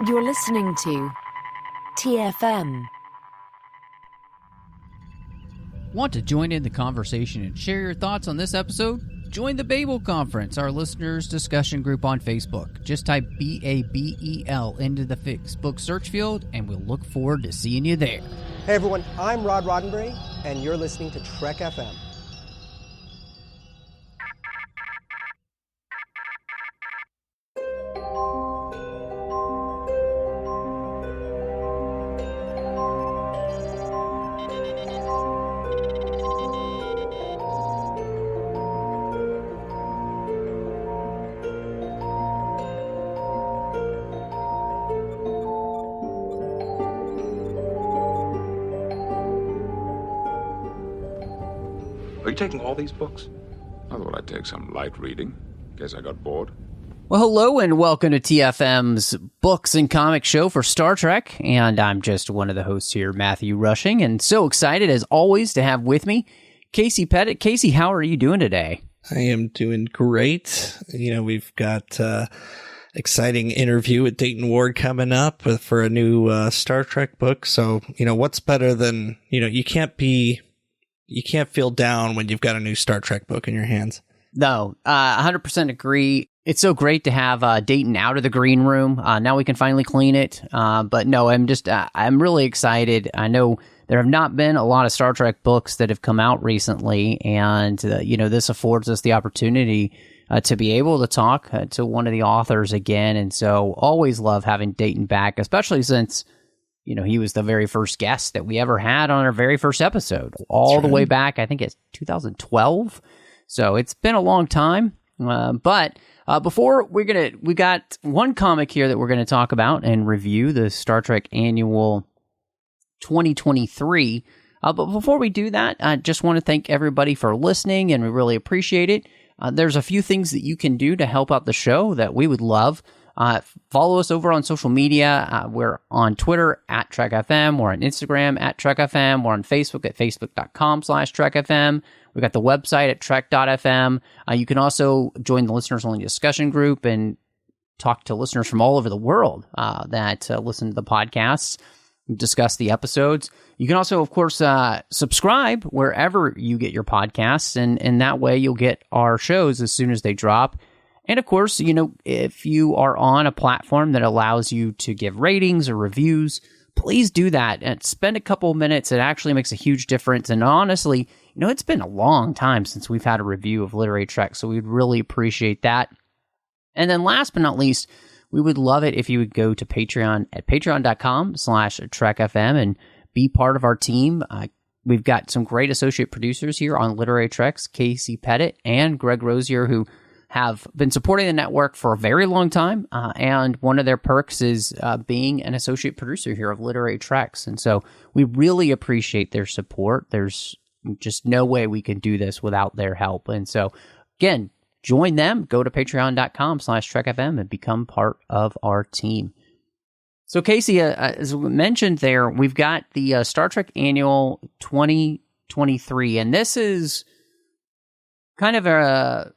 You're listening to TFM. Want to join in the conversation and share your thoughts on this episode? Join the Babel Conference, our listeners' discussion group on Facebook. Just type BABEL into the Facebook search field, and we'll look forward to seeing you there. Hey everyone, I'm Rod Roddenberry, and you're listening to Trek FM. Are you taking all these books? I thought I'd take some light reading. Guess I got bored. Well, hello and welcome to TFM's Books and Comic Show for Star Trek. And I'm just one of the hosts here, Matthew Rushing, and so excited as always to have with me Casey Pettitt. Casey, how are you doing today? I am doing great. You know, we've got exciting interview with Dayton Ward coming up for a new Star Trek book. So, you know, what's better than, you can't feel down when you've got a new Star Trek book in your hands. No, 100% agree. It's so great to have Dayton out of the green room. Now we can finally clean it. But no, I'm really excited. I know there have not been a lot of Star Trek books that have come out recently. And, this affords us the opportunity to be able to talk to one of the authors again. And so always love having Dayton back, especially since he was the very first guest that we ever had on our very first episode, all the way back, I think it's 2012. So it's been a long time. But before we got one comic here that we're going to talk about and review, the Star Trek Annual 2023. But before we do that, I just want to thank everybody for listening, and we really appreciate it. There's a few things that you can do to help out the show that we would love. Follow us over on social media. We're on Twitter at TrekFM. We're on Instagram at TrekFM. We're on Facebook at Facebook.com/TrekFM. We've got the website at Trek.fm. You can also join the listeners-only discussion group and talk to listeners from all over the world that listen to the podcasts, discuss the episodes. You can also, of course, subscribe wherever you get your podcasts, and that way you'll get our shows as soon as they drop. And of course, if you are on a platform that allows you to give ratings or reviews, please do that and spend a couple of minutes. It actually makes a huge difference. And honestly, it's been a long time since we've had a review of Literary Trek, so we'd really appreciate that. And then last but not least, we would love it if you would go to Patreon at patreon.com/TrekFM and be part of our team. We've got some great associate producers here on Literary Treks, Casey Pettitt and Greg Rosier, who have been supporting the network for a very long time, and one of their perks is being an associate producer here of Literary Treks, and so we really appreciate their support. There's just no way we can do this without their help, and so, again, join them. Go to patreon.com/TrekFM and become part of our team. So, Casey, as we mentioned there, we've got the Star Trek Annual 2023, and this is kind of a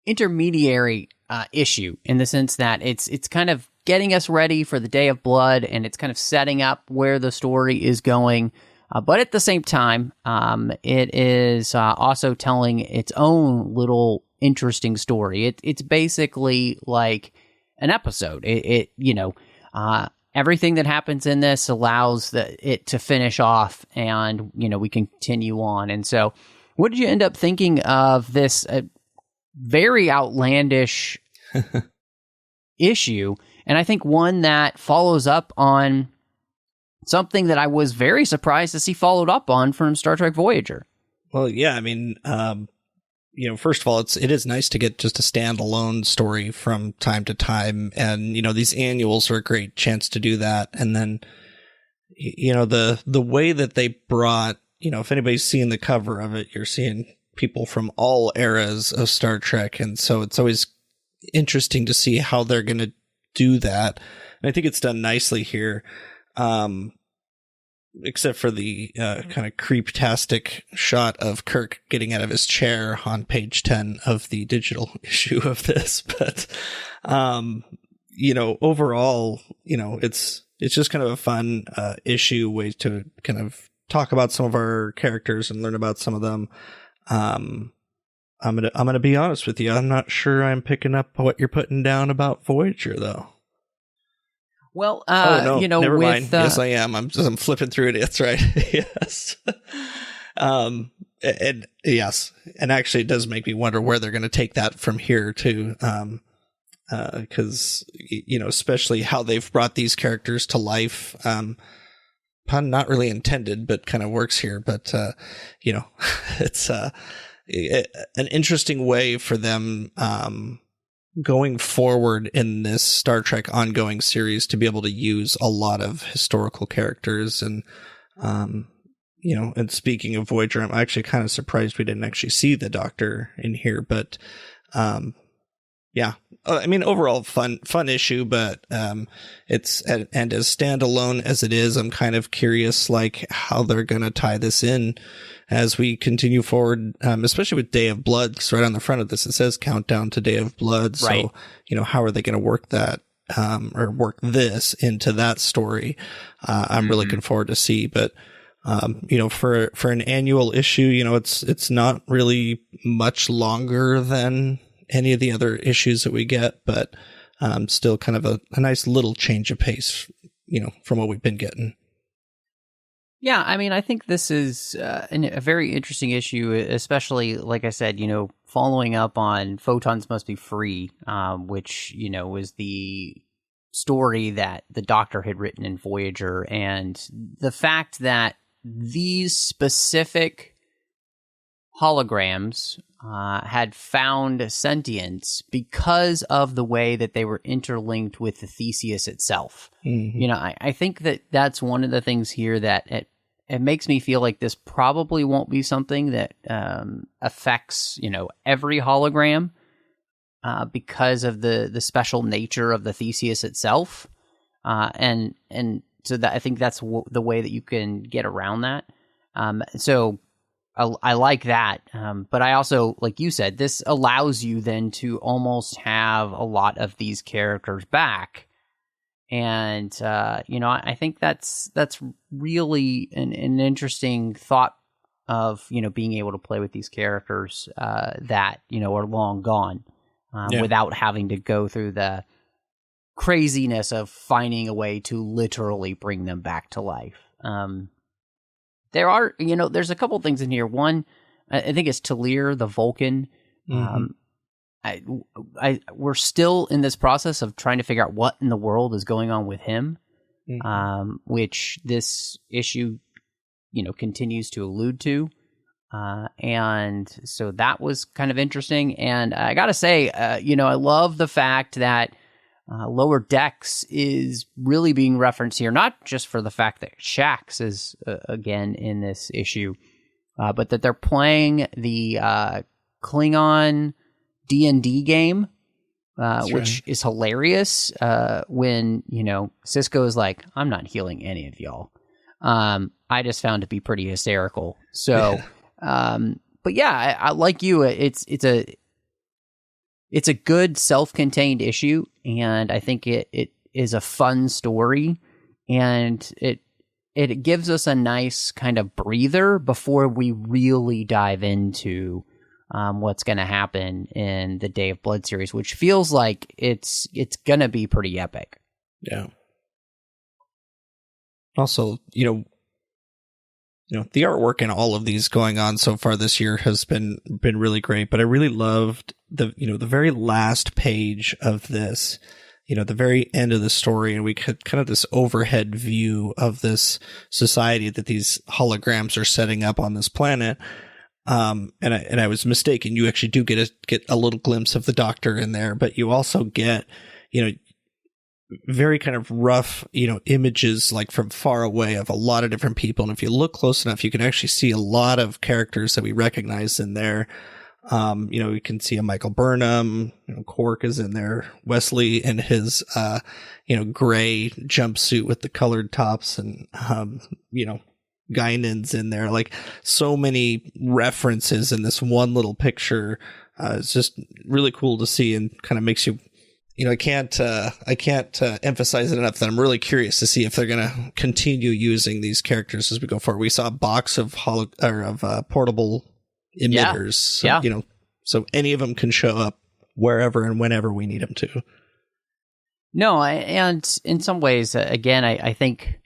intermediary issue in the sense that it's kind of getting us ready for the Day of Blood, and it's kind of setting up where the story is going. But at the same time, it is also telling its own little interesting story. It's basically like an episode. Everything that happens in this allows it to finish off, and we can continue on. And so, what did you end up thinking of this very outlandish issue? And I think one that follows up on something that I was very surprised to see followed up on from Star Trek Voyager. Well, yeah, I mean, first of all, it is nice to get just a standalone story from time to time. And, these annuals are a great chance to do that. And then, the way that they brought, if anybody's seen the cover of it, you're seeing people from all eras of Star Trek. And so it's always interesting to see how they're going to do that. And I think it's done nicely here. Except for the kind of creeptastic shot of Kirk getting out of his chair on page 10 of the digital issue of this. But, overall, it's just kind of a fun issue, way to kind of talk about some of our characters and learn about some of them. I'm gonna be honest with you. I'm not sure I'm picking up what you're putting down about Voyager, though. Well, no, never mind. Yes, I am. I'm flipping through it. That's right. Yes. And yes, and actually, it does make me wonder where they're going to take that from here too. Because especially how they've brought these characters to life. Pun not really intended, but kind of works here. But it's an interesting way for them going forward in this Star Trek ongoing series to be able to use a lot of historical characters. And and speaking of Voyager, I'm actually kind of surprised we didn't actually see the Doctor in here, but yeah, I mean, overall fun issue, but it's and as standalone as it is, I'm kind of curious like how they're going to tie this in as we continue forward, especially with Day of Blood, because right on the front of this it says Countdown to Day of Blood. Right. So how are they going to work that or work this into that story? I'm really looking forward to see, but for an annual issue, it's not really much longer than any of the other issues that we get, but still kind of a nice little change of pace, from what we've been getting. Yeah, I mean, I think this is a very interesting issue, especially, like I said, following up on Photons Must Be Free, which, was the story that the Doctor had written in Voyager, and the fact that these specific holograms had found sentience because of the way that they were interlinked with the Theseus itself. Mm-hmm. I think that's one of the things here that it makes me feel like this probably won't be something that affects, every hologram because of the special nature of the Theseus itself. And so that I think that's the way that you can get around that. So I like that. But I also, like you said, this allows you then to almost have a lot of these characters back. And, I think that's really an interesting thought of, being able to play with these characters that, are long gone without having to go through the craziness of finding a way to literally bring them back to life. There are, there's a couple things in here. One, I think it's Talir, the Vulcan. Mm-hmm. We're still in this process of trying to figure out what in the world is going on with him, which this issue, continues to allude to. And so that was kind of interesting. And I gotta say, I love the fact that Lower Decks is really being referenced here, not just for the fact that Shax is again in this issue, but that they're playing the Klingon D&D game, which is hilarious. When Cisco is like, "I'm not healing any of y'all." I just found it to be pretty hysterical. So, but yeah, I like you. It's a good self-contained issue, and I think it is a fun story, and it gives us a nice kind of breather before we really dive into what's going to happen in the Day of Blood series, which feels like it's going to be pretty epic. Yeah. Also, the artwork in all of these going on so far this year has been really great, but I really loved the very last page of this, the very end of the story, and we had kind of this overhead view of this society that these holograms are setting up on this planet. And I was mistaken. You actually do get a little glimpse of the Doctor in there, but you also get, very kind of rough, images like from far away of a lot of different people. And if you look close enough, you can actually see a lot of characters that we recognize in there. We can see a Michael Burnham, Quark is in there, Wesley in his, gray jumpsuit with the colored tops, and, Guinan's in there. Like, so many references in this one little picture. It's just really cool to see, and kind of makes you I can't emphasize it enough that I'm really curious to see if they're going to continue using these characters as we go forward. We saw a box of portable emitters. So any of them can show up wherever and whenever we need them to. No, and in some ways, again, I think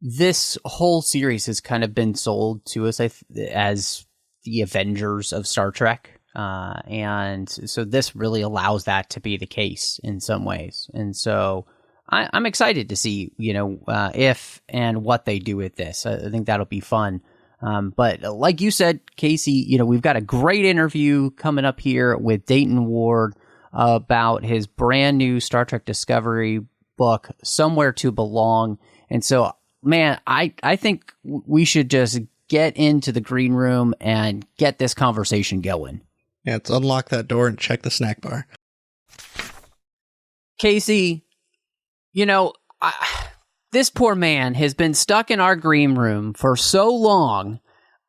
this whole series has kind of been sold to us as the Avengers of Star Trek. And so this really allows that to be the case in some ways. And so I'm excited to see, if and what they do with this. I think that'll be fun. But like you said, Casey, we've got a great interview coming up here with Dayton Ward about his brand new Star Trek Discovery book, Somewhere to Belong. And so, man, I think we should just get into the green room and get this conversation going. Yeah, let's unlock that door and check the snack bar. Casey, this poor man has been stuck in our green room for so long,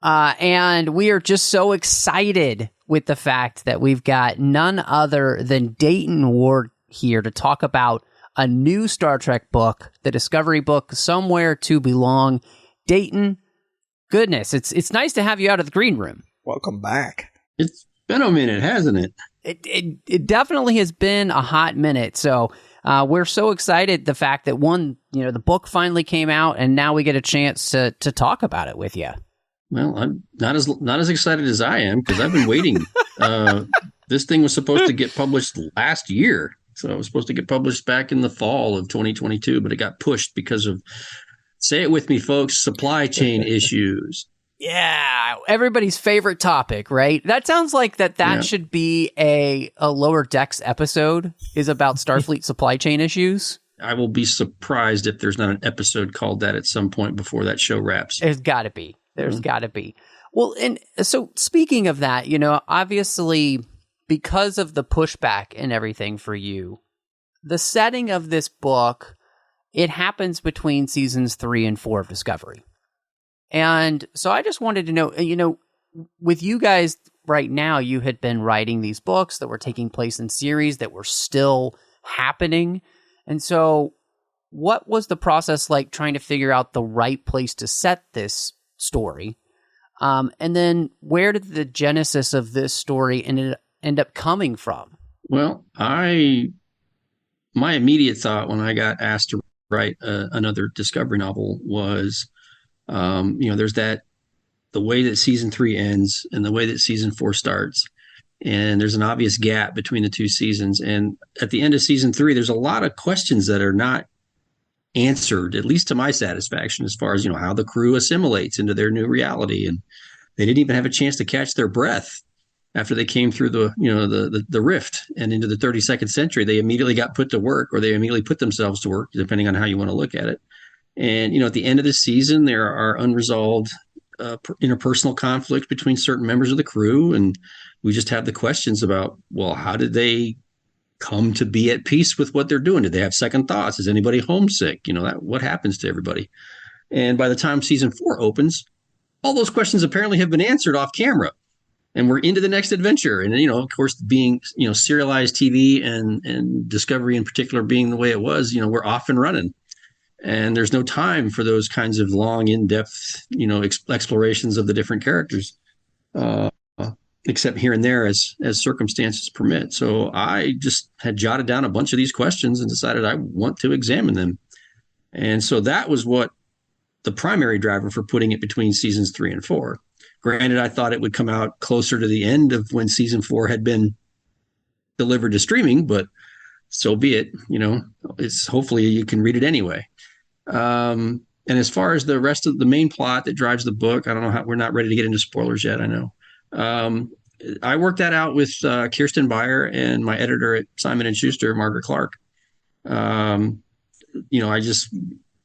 and we are just so excited with the fact that we've got none other than Dayton Ward here to talk about a new Star Trek book, the Discovery book, Somewhere to Belong. Dayton, goodness, it's nice to have you out of the green room. Welcome back. It's been a minute, hasn't it? It definitely has been a hot minute. So we're so excited the fact that the book finally came out, and now we get a chance to talk about it with you. Well, I'm not as excited as I am because I've been waiting. This thing was supposed to get published last year, so it was supposed to get published back in the fall of 2022, but it got pushed because of, say it with me, folks, supply chain issues. Yeah, everybody's favorite topic, right? That sounds like that should be a Lower Decks episode, is about Starfleet supply chain issues. I will be surprised if there's not an episode called that at some point before that show wraps. There's got to be. There's got to be. Well, and so speaking of that, obviously because of the pushback and everything for you, the setting of this book, it happens between seasons 3 and 4 of Discovery. And so I just wanted to know, with you guys right now, you had been writing these books that were taking place in series that were still happening. And so what was the process like trying to figure out the right place to set this story? And then where did the genesis of this story end up coming from? Well, my immediate thought when I got asked to write another Discovery novel was, there's the way that season 3 ends and the way that season 4 starts. And there's an obvious gap between the two seasons. And at the end of season 3, there's a lot of questions that are not answered, at least to my satisfaction, as far as, how the crew assimilates into their new reality. And they didn't even have a chance to catch their breath after they came through the rift and into the 32nd century. They immediately got put to work, or they immediately put themselves to work, depending on how you want to look at it. And, at the end of the season, there are unresolved interpersonal conflicts between certain members of the crew. And we just have the questions about, well, how did they come to be at peace with what they're doing? Did they have second thoughts? Is anybody homesick? What happens to everybody? And by the time season 4 opens, all those questions apparently have been answered off camera. And we're into the next adventure. And, of course, being, serialized TV and Discovery in particular being the way it was, we're off and running. And there's no time for those kinds of long, in-depth, explorations of the different characters, except here and there as circumstances permit. So I just had jotted down a bunch of these questions and decided I want to examine them. And so that was what the primary driver for putting it between seasons 3 and 4. Granted, I thought it would come out closer to the end of when season 4 had been delivered to streaming, but so be it. It's hopefully you can read it anyway. And as far as the rest of the main plot that drives the book, I don't know how, we're not ready to get into spoilers yet. I know. I worked that out with Kirsten Beyer and my editor at Simon & Schuster, Margaret Clark.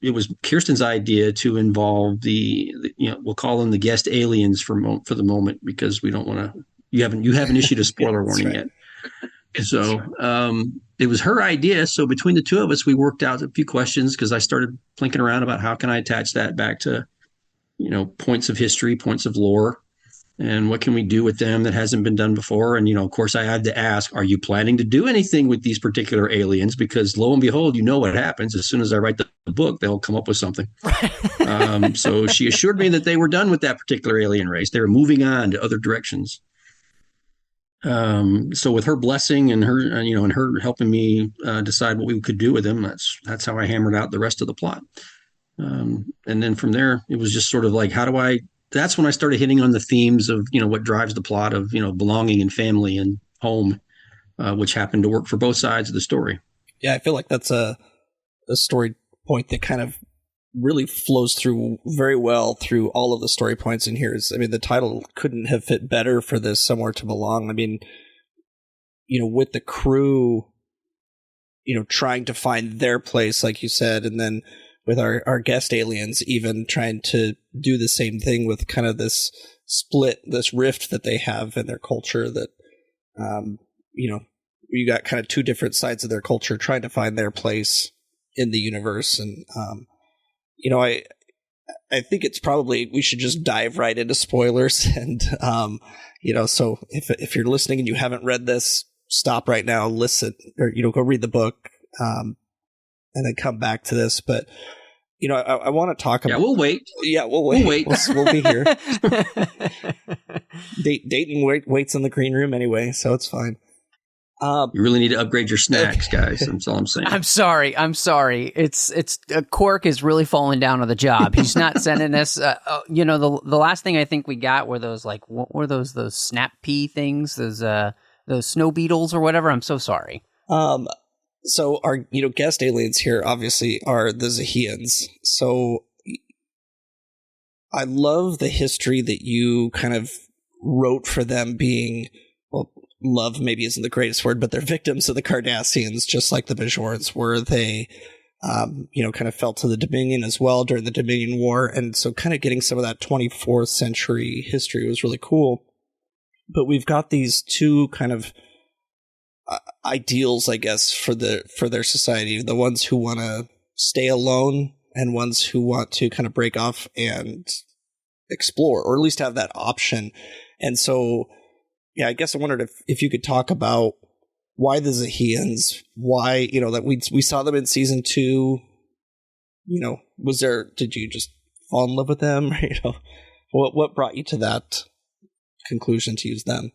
It was Kirsten's idea to involve we'll call them the guest aliens for the moment, because we don't want to. You haven't issued a spoiler warning yet. So it was her idea. So between the two of us, we worked out a few questions, because I started plinking around about how can I attach that back to, points of history, points of lore. and what can we do with them that hasn't been done before? And, of course, I had to ask, are you planning to do anything with these particular aliens? Because lo and behold, what happens. As soon as I write the book, they'll come up with something. So she assured me that they were done with that particular alien race. They were moving on to other directions. So with her blessing and her, and her helping me decide what we could do with them, that's how I hammered out the rest of the plot. And then from there, it was just sort of like, that's when I started hitting on the themes of, what drives the plot of, belonging and family and home, which happened to work for both sides of the story. Yeah, I feel like that's a story point that kind of really flows through very well through all of the story points in here. The title couldn't have fit better for this, Somewhere to Belong. With the crew, trying to find their place, like you said, and then with our guest aliens even trying to do the same thing with kind of this split, this rift that they have in their culture that, you got kind of two different sides of their culture trying to find their place in the universe. And, I think it's probably, we should just dive right into spoilers. And, so if you're listening and you haven't read this, stop right now, listen, or, go read the book, and then come back to this. But, I want to talk about... Yeah, we'll wait. Yeah, we'll wait. We'll be here. Dayton waits in the green room anyway, so it's fine. You really need to upgrade your snacks, guys. That's all I'm saying. I'm sorry. It's Cork is really falling down on the job. He's not sending us. The last thing I think we got were those, like, what were those snap pea things? Those snow beetles or whatever. I'm so sorry. So our guest aliens here obviously are the Xaheans. So I love the history that you kind of wrote for them being, well, love maybe isn't the greatest word, but they're victims of the Cardassians, just like the Bajorans were. They, kind of fell to the Dominion as well during the Dominion War. And so kind of getting some of that 24th century history was really cool. But we've got these two kind of ideals, I guess, for their society, the ones who want to stay alone and ones who want to kind of break off and explore, or at least have that option. And so, yeah, I guess I wondered if you could talk about why the Xaheans, why, that we saw them in season 2, did you just fall in love with them? What brought you to that conclusion to use them?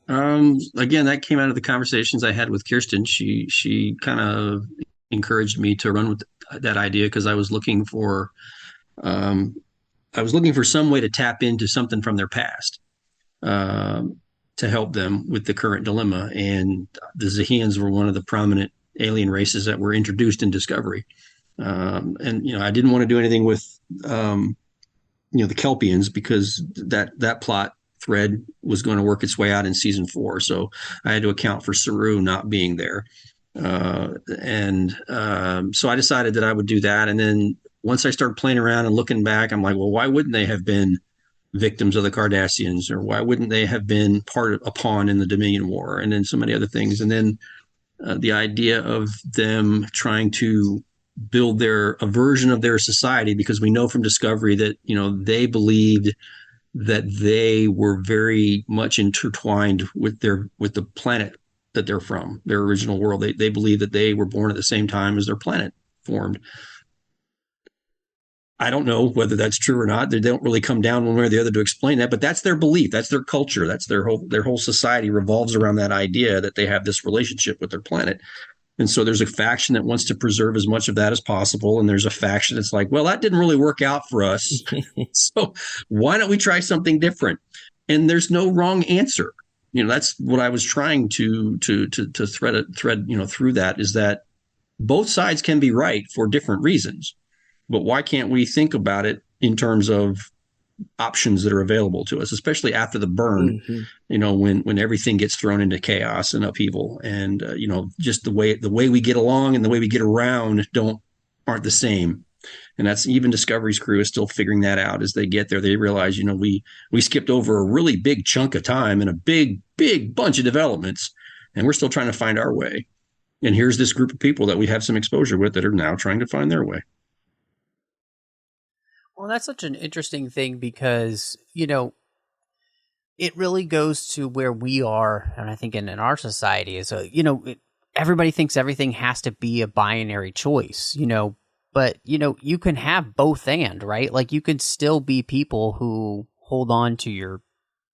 Again, that came out of the conversations I had with Kirsten. She kind of encouraged me to run with that idea because I was looking for some way to tap into something from their past to help them with the current dilemma. And the Xaheans were one of the prominent alien races that were introduced in Discovery. And I didn't want to do anything with the Kelpians because that plot thread was going to work its way out in season 4. So I had to account for Saru not being there. So I decided that I would do that. And then once I started playing around and looking back, I'm like, well, why wouldn't they have been victims of the Cardassians? Or why wouldn't they have been a pawn in the Dominion War? And then so many other things. And then the idea of them trying to build a version of their society, because we know from Discovery that, they believed that they were very much intertwined with the planet that they're from, their original world. They believe that they were born at the same time as their planet formed. I don't know whether that's true or not. They don't really come down one way or the other to explain that, but that's their belief. That's their culture. That's their whole society revolves around that idea that they have this relationship with their planet. And so there's a faction that wants to preserve as much of that as possible. And there's a faction that's like, well, that didn't really work out for us. So why don't we try something different? And there's no wrong answer. That's what I was trying to thread, through that, is that both sides can be right for different reasons. But why can't we think about it in terms of options that are available to us, especially after the burn, when everything gets thrown into chaos and upheaval, and just the way we get along and the way we get around aren't the same. And that's even Discovery's crew is still figuring that out as they get there. They realize, we skipped over a really big chunk of time and a big bunch of developments, and we're still trying to find our way. And here's this group of people that we have some exposure with that are now trying to find their way. Well, that's such an interesting thing because, it really goes to where we are, and I think in our society is, everybody thinks everything has to be a binary choice, but, you can have both and, right? Like, you can still be people who hold on to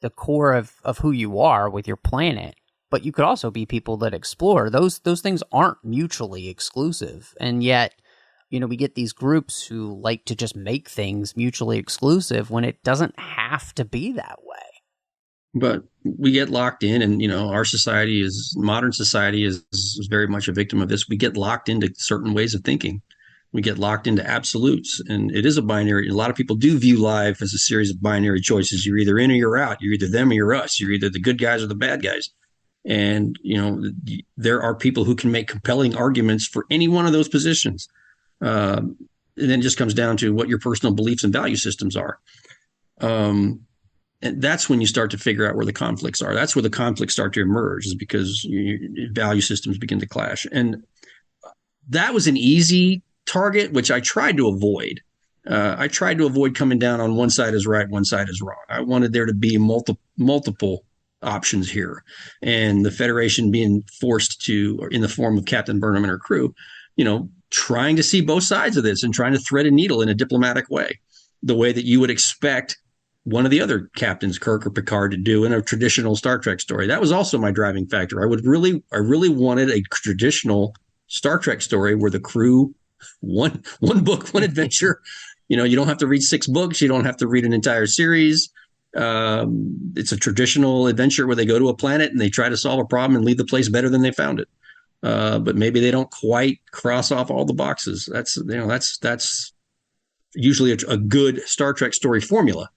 the core of who you are with your planet, but you could also be people that explore. Those things aren't mutually exclusive, and yet, we get these groups who like to just make things mutually exclusive when it doesn't have to be that way. But we get locked in, and our modern society is very much a victim of this. We get locked into certain ways of thinking. We get locked into absolutes, and it is a binary. A lot of people do view life as a series of binary choices. You're either in or you're out. You're either them or you're us. You're either the good guys or the bad guys. And there are people who can make compelling arguments for any one of those positions. And then it just comes down to what your personal beliefs and value systems are. And that's when you start to figure out where the conflicts are. That's where the conflicts start to emerge, is because value systems begin to clash. And that was an easy target, which I tried to avoid. I tried to avoid coming down on one side is right, one side is wrong. I wanted there to be multiple options here. And the Federation being forced to, or in the form of Captain Burnham and her crew, trying to see both sides of this and trying to thread a needle in a diplomatic way, the way that you would expect one of the other captains, Kirk or Picard, to do in a traditional Star Trek story. That was also my driving factor. I really wanted a traditional Star Trek story where the crew, one book, one adventure. You don't have to read 6 books. You don't have to read an entire series. It's a traditional adventure where they go to a planet and they try to solve a problem and leave the place better than they found it. But maybe they don't quite cross off all the boxes. That's usually a good Star Trek story formula.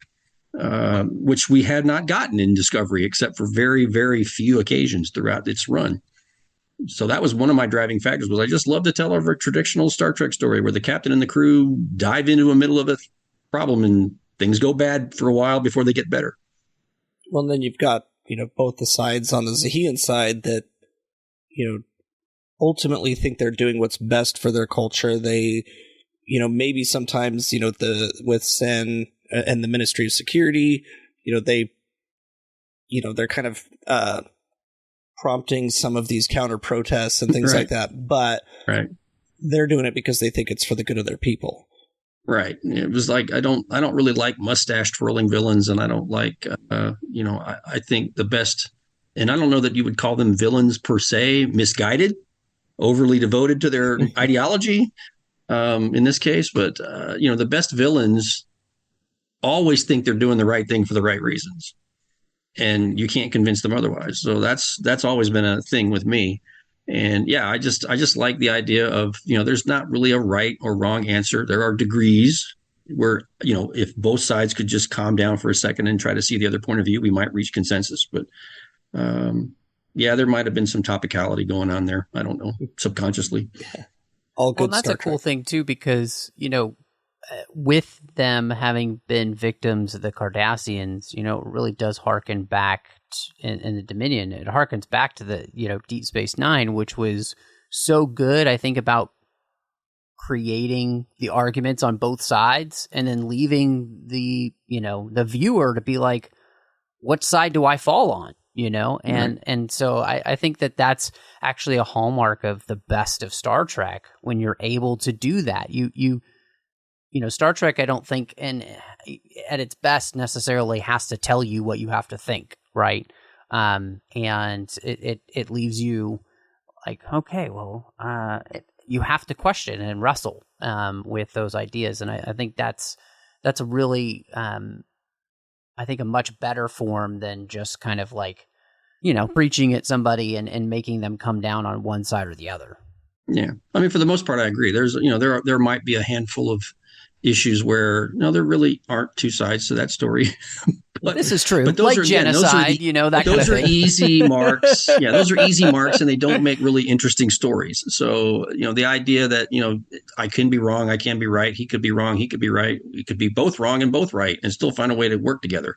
Which we had not gotten in Discovery, except for very, very few occasions throughout its run. So that was one of my driving factors. Was I just love to tell a traditional Star Trek story where the captain and the crew dive into the middle of a problem and things go bad for a while before they get better. Well, then you've got both the sides on the Xahean side that ultimately think they're doing what's best for their culture. They maybe sometimes with Sen and the Ministry of Security, they're kind of prompting some of these counter protests and things like that, but they're doing it because they think it's for the good of their people. Right. It was like, I don't really like mustache twirling villains, and I don't like, I think the best, and I don't know that you would call them villains per se, misguided, overly devoted to their ideology in this case, but the best villains always think they're doing the right thing for the right reasons, and you can't convince them otherwise. So that's always been a thing with me. And yeah, I just like the idea of, there's not really a right or wrong answer. There are degrees where, if both sides could just calm down for a second and try to see the other point of view, we might reach consensus. But yeah, there might have been some topicality going on there. I don't know, subconsciously. All good. Well, that's a cool thing too, because, with them having been victims of the Cardassians, it really does harken back in the Dominion. It harkens back to the, Deep Space Nine, which was so good, I think, about creating the arguments on both sides and then leaving the viewer to be like, what side do I fall on? And so I think that that's actually a hallmark of the best of Star Trek, when you're able to do that. Star Trek, I don't think, and at its best, necessarily has to tell you what you have to think, right? And it leaves you like, okay, well, you have to question and wrestle with those ideas, and I think that's a really, I think, a much better form than just kind of like, preaching at somebody and making them come down on one side or the other. Yeah, I mean, for the most part, I agree. There's, there might be a handful of issues where there really aren't two sides to that story. But this is true. But those like are genocide, that kind of thing. Those are easy marks. Yeah, those are easy marks, and they don't make really interesting stories. So, the idea that, I can be wrong, I can be right, he could be wrong, he could be right, we could be both wrong and both right, and still find a way to work together.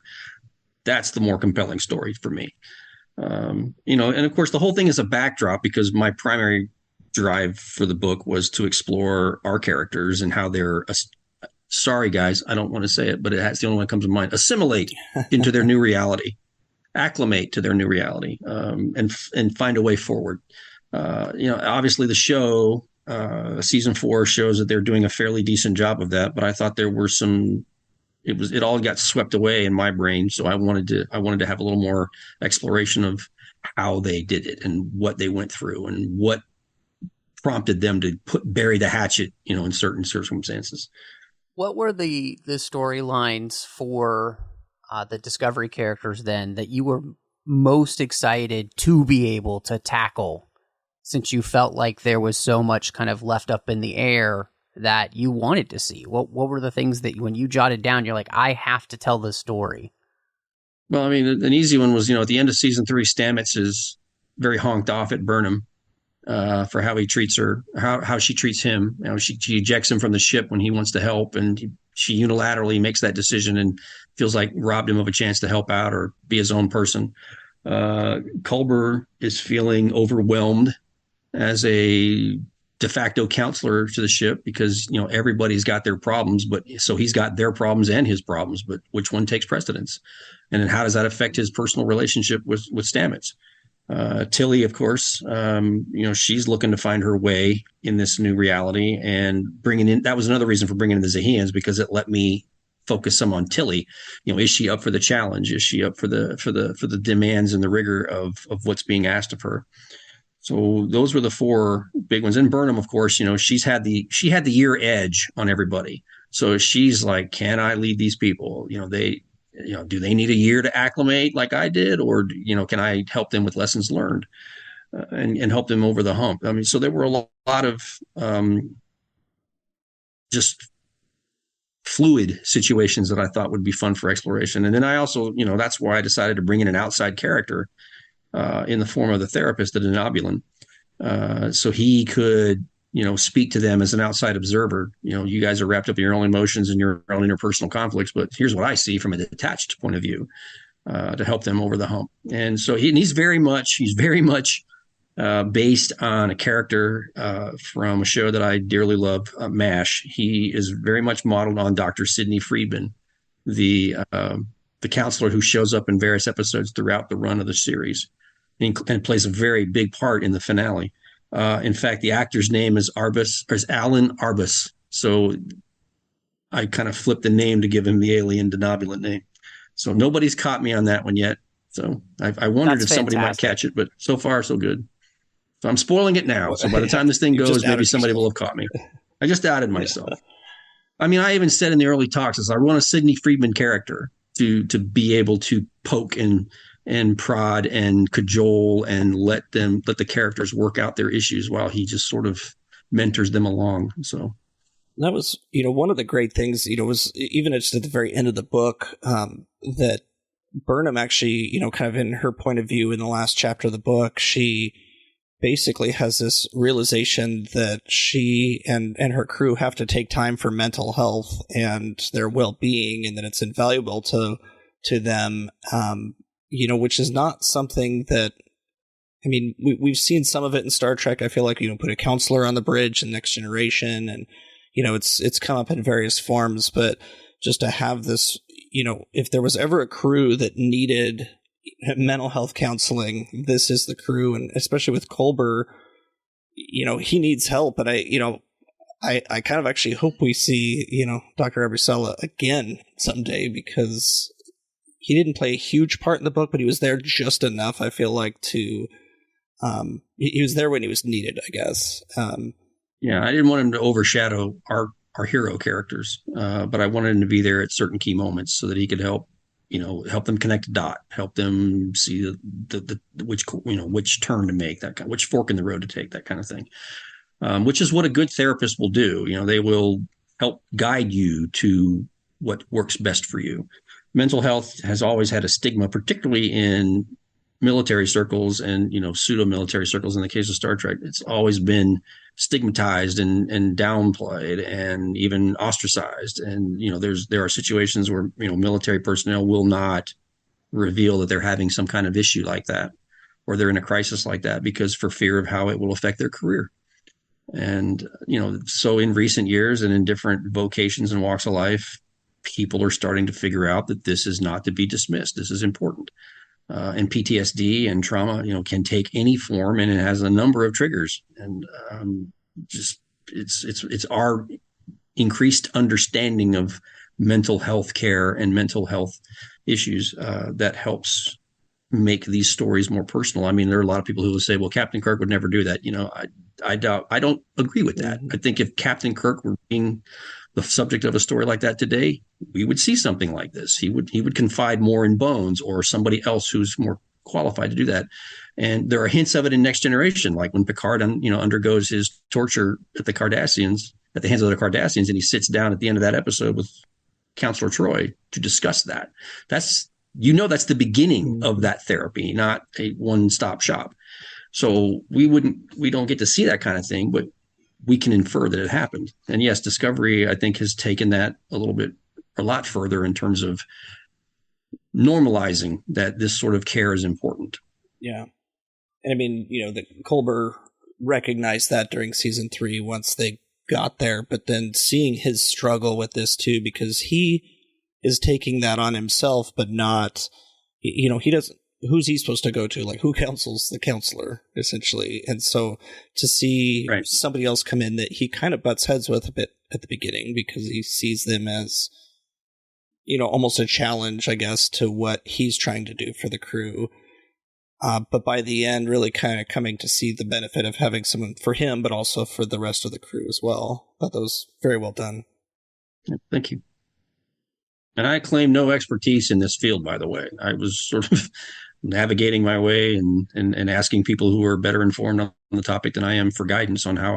That's the more compelling story for me. And of course, the whole thing is a backdrop, because my primary drive for the book was to explore our characters and how they're sorry, guys, I don't want to say it, but it's the only one that comes to mind. Assimilate into their new reality. acclimate to their new reality, and find a way forward. Obviously the show, season 4 shows that they're doing a fairly decent job of that, but I thought there were it all got swept away in my brain. So I wanted to have a little more exploration of how they did it and what they went through and what prompted them to bury the hatchet, in certain circumstances. What were the storylines for the Discovery characters then that you were most excited to be able to tackle, since you felt like there was so much kind of left up in the air that you wanted to see? What were the things that when you jotted down, you're like, I have to tell this story? Well, I mean, an easy one was, at the end of season 3, Stamets is very honked off at Burnham for how he treats her, how she treats him. She ejects him from the ship when he wants to help, and she unilaterally makes that decision and feels like robbed him of a chance to help out or be his own person. Culber is feeling overwhelmed as a de facto counselor to the ship because, everybody's got their problems, but so he's got their problems and his problems, but which one takes precedence? And then how does that affect his personal relationship with Stamets? Tilly, of course, she's looking to find her way in this new reality, and that was another reason for bringing in the Xaheans, because it let me focus some on Tilly. Is she up for the challenge? Is she up for the demands and the rigor of what's being asked of her? So those were the 4 big ones. And Burnham, of course, she had the year edge on everybody. So she's like, can I lead these people? Do they need a year to acclimate like I did? Or, can I help them with lessons learned and help them over the hump? I mean, so there were a lot of just fluid situations that I thought would be fun for exploration. And then I also, that's why I decided to bring in an outside character in the form of the therapist, the Denobulan, so he could, speak to them as an outside observer. You guys are wrapped up in your own emotions and your own interpersonal conflicts, but here's what I see from a detached point of view to help them over the hump. And so he's very much based on a character from a show that I dearly love, MASH. He is very much modeled on Dr. Sidney Friedman, the counselor who shows up in various episodes throughout the run of the series and plays a very big part in the finale. In fact, the actor's name is Alan Arbus. So I kind of flipped the name to give him the alien Denobulan name. So nobody's caught me on that one yet. So I wondered if somebody might catch it, but so far so good. So I'm spoiling it now. So by the time this thing goes, maybe somebody will have caught me. I just outed myself. I mean, I even said in the early talks, I want a Sidney Friedman character to be able to poke and prod and cajole and let the characters work out their issues while he just sort of mentors them along. So that was, one of the great things, was even just at the very end of the book, that Burnham actually, kind of in her point of view in the last chapter of the book, she basically has this realization that she and her crew have to take time for mental health and their well-being, and that it's invaluable to them, which is not something that, I mean, we've seen some of it in Star Trek. I feel like, put a counselor on the bridge in Next Generation, and, it's come up in various forms, but just to have this, if there was ever a crew that needed mental health counseling, this is the crew. And especially with Culber, he needs help. And I kind of actually hope we see, Dr. Abrisella again someday, because he didn't play a huge part in the book, but he was there just enough, I feel like, to he was there when he was needed, I guess. Yeah, I didn't want him to overshadow our hero characters, but I wanted him to be there at certain key moments so that he could help them connect a dot, help them see the which turn to make, which fork in the road to take, that kind of thing. Which is what a good therapist will do. They will help guide you to what works best for you. Mental health has always had a stigma, particularly in military circles and, pseudo-military circles. In the case of Star Trek, it's always been stigmatized and downplayed and even ostracized. And, there are situations where, military personnel will not reveal that they're having some kind of issue like that, or they're in a crisis like that, because for fear of how it will affect their career. And, so in recent years and in different vocations and walks of life, people are starting to figure out that this is not to be dismissed. This is important. and PTSD and trauma, can take any form, and it has a number of triggers. And just it's our increased understanding of mental health care and mental health issues that helps make these stories more personal. I mean, there are a lot of people who will say, well, Captain Kirk would never do that. I don't agree with that. I think if Captain Kirk were being the subject of a story like that today, we would see something like this. He would confide more in Bones or somebody else who's more qualified to do that. And there are hints of it in Next Generation, like when Picard, undergoes his torture at the hands of the Cardassians, and he sits down at the end of that episode with Counselor Troy to discuss that. That's the beginning of that therapy, not a one-stop shop. So we don't get to see that kind of thing, but we can infer that it happened. And yes, Discovery, I think, has taken that a lot further in terms of normalizing that this sort of care is important. Yeah. And I mean, that Culber recognized that during season 3 once they got there, but then seeing his struggle with this too, because he is taking that on himself, but not, he doesn't, who's he supposed to go to? Like, who counsels the counselor, essentially? And so to see somebody else come in that he kind of butts heads with a bit at the beginning, because he sees them as, almost a challenge, I guess, to what he's trying to do for the crew. But by the end, really kind of coming to see the benefit of having someone for him, but also for the rest of the crew as well. I thought that was very well done. Thank you. And I claim no expertise in this field, by the way. I was sort of navigating my way and asking people who are better informed on the topic than I am for guidance on how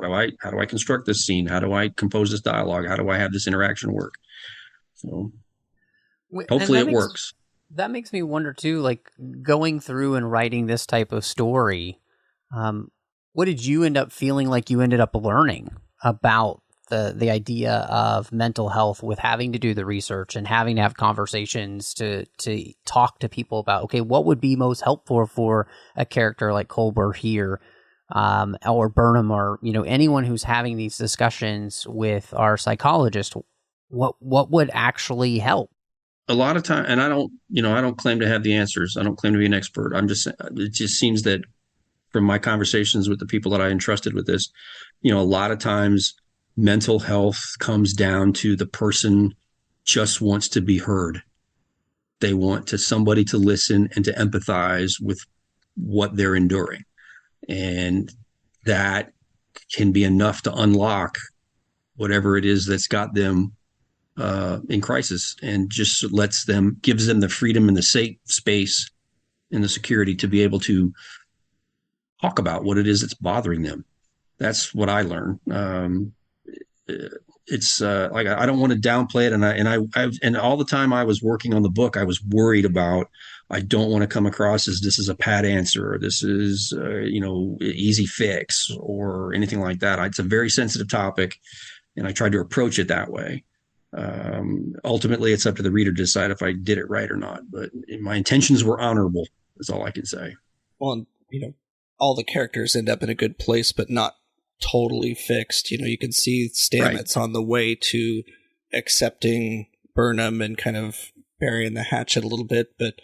do I construct this scene? How do I compose this dialogue? How do I have this interaction work? So hopefully it works. That makes me wonder too, like going through and writing this type of story, what did you end up feeling like you ended up learning about the idea of mental health with having to do the research and having to have conversations to talk to people about, okay, what would be most helpful for a character like Culber here, or Burnham, or, anyone who's having these discussions with our psychologist, what would actually help? A lot of time, and I don't claim to have the answers. I don't claim to be an expert. It just seems that from my conversations with the people that I entrusted with this, a lot of times mental health comes down to the person just wants to be heard. They want somebody to listen and to empathize with what they're enduring. And that can be enough to unlock whatever it is that's got them in crisis, and just gives them the freedom and the safe space and the security to be able to talk about what it is that's bothering them. That's what I learned. It's like, I don't want to downplay it. And all the time I was working on the book, I was worried about, I don't want to come across as this is a pat answer, or this is, easy fix or anything like that. It's a very sensitive topic, and I tried to approach it that way. Ultimately, it's up to the reader to decide if I did it right or not. But my intentions were honorable, is all I can say. Well, all the characters end up in a good place, but not totally fixed. You can see Stamets on the way to accepting Burnham and kind of burying the hatchet a little bit, but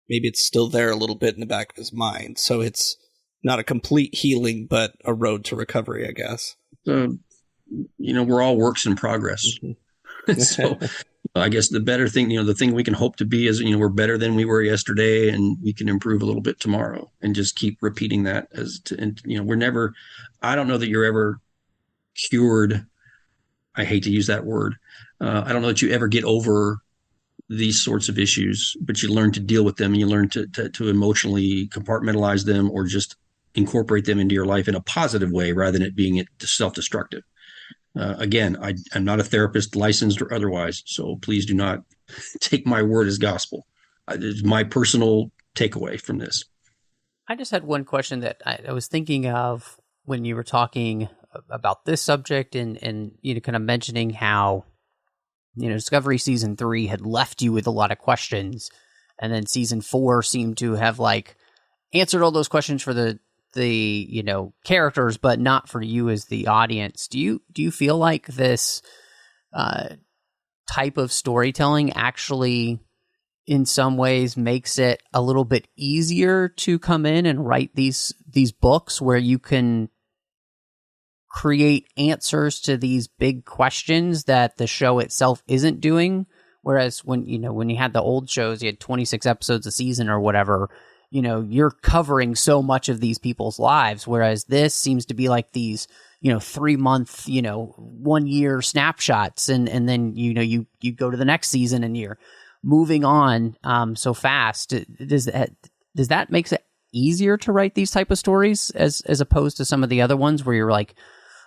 maybe it's still there a little bit in the back of his mind. So it's not a complete healing, but a road to recovery, I guess. We're all works in progress. Mm-hmm. So I guess the better thing, the thing we can hope to be is, we're better than we were yesterday, and we can improve a little bit tomorrow, and just keep repeating that we're never, I don't know that you're ever cured. I hate to use that word. I don't know that you ever get over these sorts of issues, but you learn to deal with them, and you learn to emotionally compartmentalize them, or just incorporate them into your life in a positive way rather than it being self-destructive. Again, I'm not a therapist, licensed or otherwise, so please do not take my word as gospel. It's my personal takeaway from this. I just had one question that I was thinking of when you were talking about this subject, and kind of mentioning how, Discovery Season 3 had left you with a lot of questions, and then Season 4 seemed to have, answered all those questions for the characters, but not for you as the audience. Do you feel like this type of storytelling actually in some ways makes it a little bit easier to come in and write these books where you can create answers to these big questions that the show itself isn't doing. Whereas when you had the old shows, you had 26 episodes a season or whatever, you're covering so much of these people's lives. Whereas this seems to be like these, 3-month, 1 year snapshots. And then, you go to the next season and you're moving on so fast. Does that make it easier to write these type of stories as opposed to some of the other ones where you're like,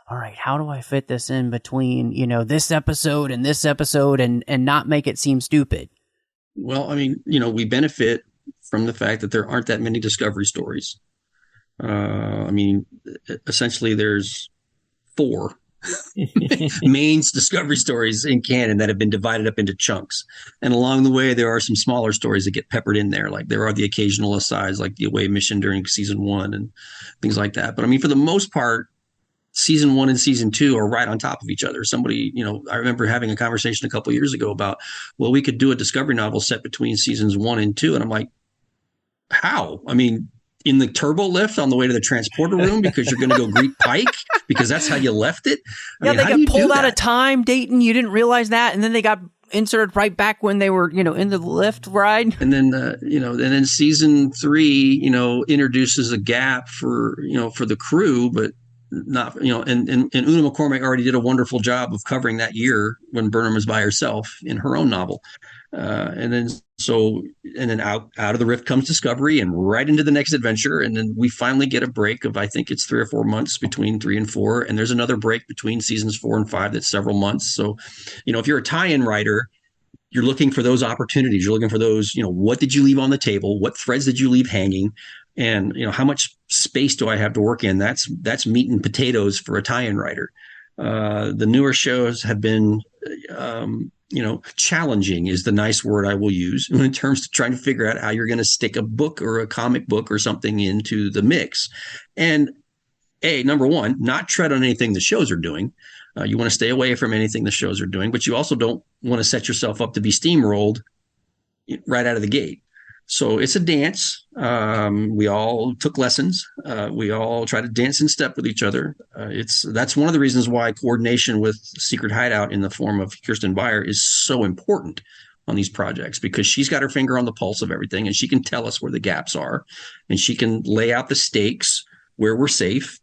all right, how do I fit this in between, this episode and not make it seem stupid? Well, I mean, we benefit from the fact that there aren't that many Discovery stories. I mean, essentially there's 4 main Discovery stories in canon that have been divided up into chunks. And along the way, there are some smaller stories that get peppered in there. Like there are the occasional asides, like the away mission during season 1 and things like that. But I mean, for the most part, season 1 and season 2 are right on top of each other. Somebody, I remember having a conversation a couple of years ago about, well, we could do a Discovery novel set between seasons 1 and 2. And I'm like, how? I mean, in the turbo lift on the way to the transporter room because you're going to go greet Pike because that's how you left it. They got pulled out of time, Dayton. You didn't realize that, and then they got inserted right back when they were, in the lift ride. And then, and then season 3, introduces a gap for the crew, but not, and Una McCormack already did a wonderful job of covering that year when Burnham was by herself in her own novel. And then out of the rift comes Discovery and right into the next adventure. And then we finally get a break of, I think it's 3 or 4 months between 3 and 4. And there's another break between seasons 4 and 5 that's several months. So, if you're a tie-in writer, you're looking for those opportunities. You're looking for those, what did you leave on the table? What threads did you leave hanging? And, how much space do I have to work in? That's meat and potatoes for a tie-in writer. The newer shows have been, challenging is the nice word I will use in terms of trying to figure out how you're going to stick a book or a comic book or something into the mix. And number one, not tread on anything the shows are doing. You want to stay away from anything the shows are doing, but you also don't want to set yourself up to be steamrolled right out of the gate. So it's a dance. We all took lessons. We all try to dance in step with each other. That's one of the reasons why coordination with Secret Hideout in the form of Kirsten Beyer is so important on these projects, because she's got her finger on the pulse of everything and she can tell us where the gaps are and she can lay out the stakes where we're safe,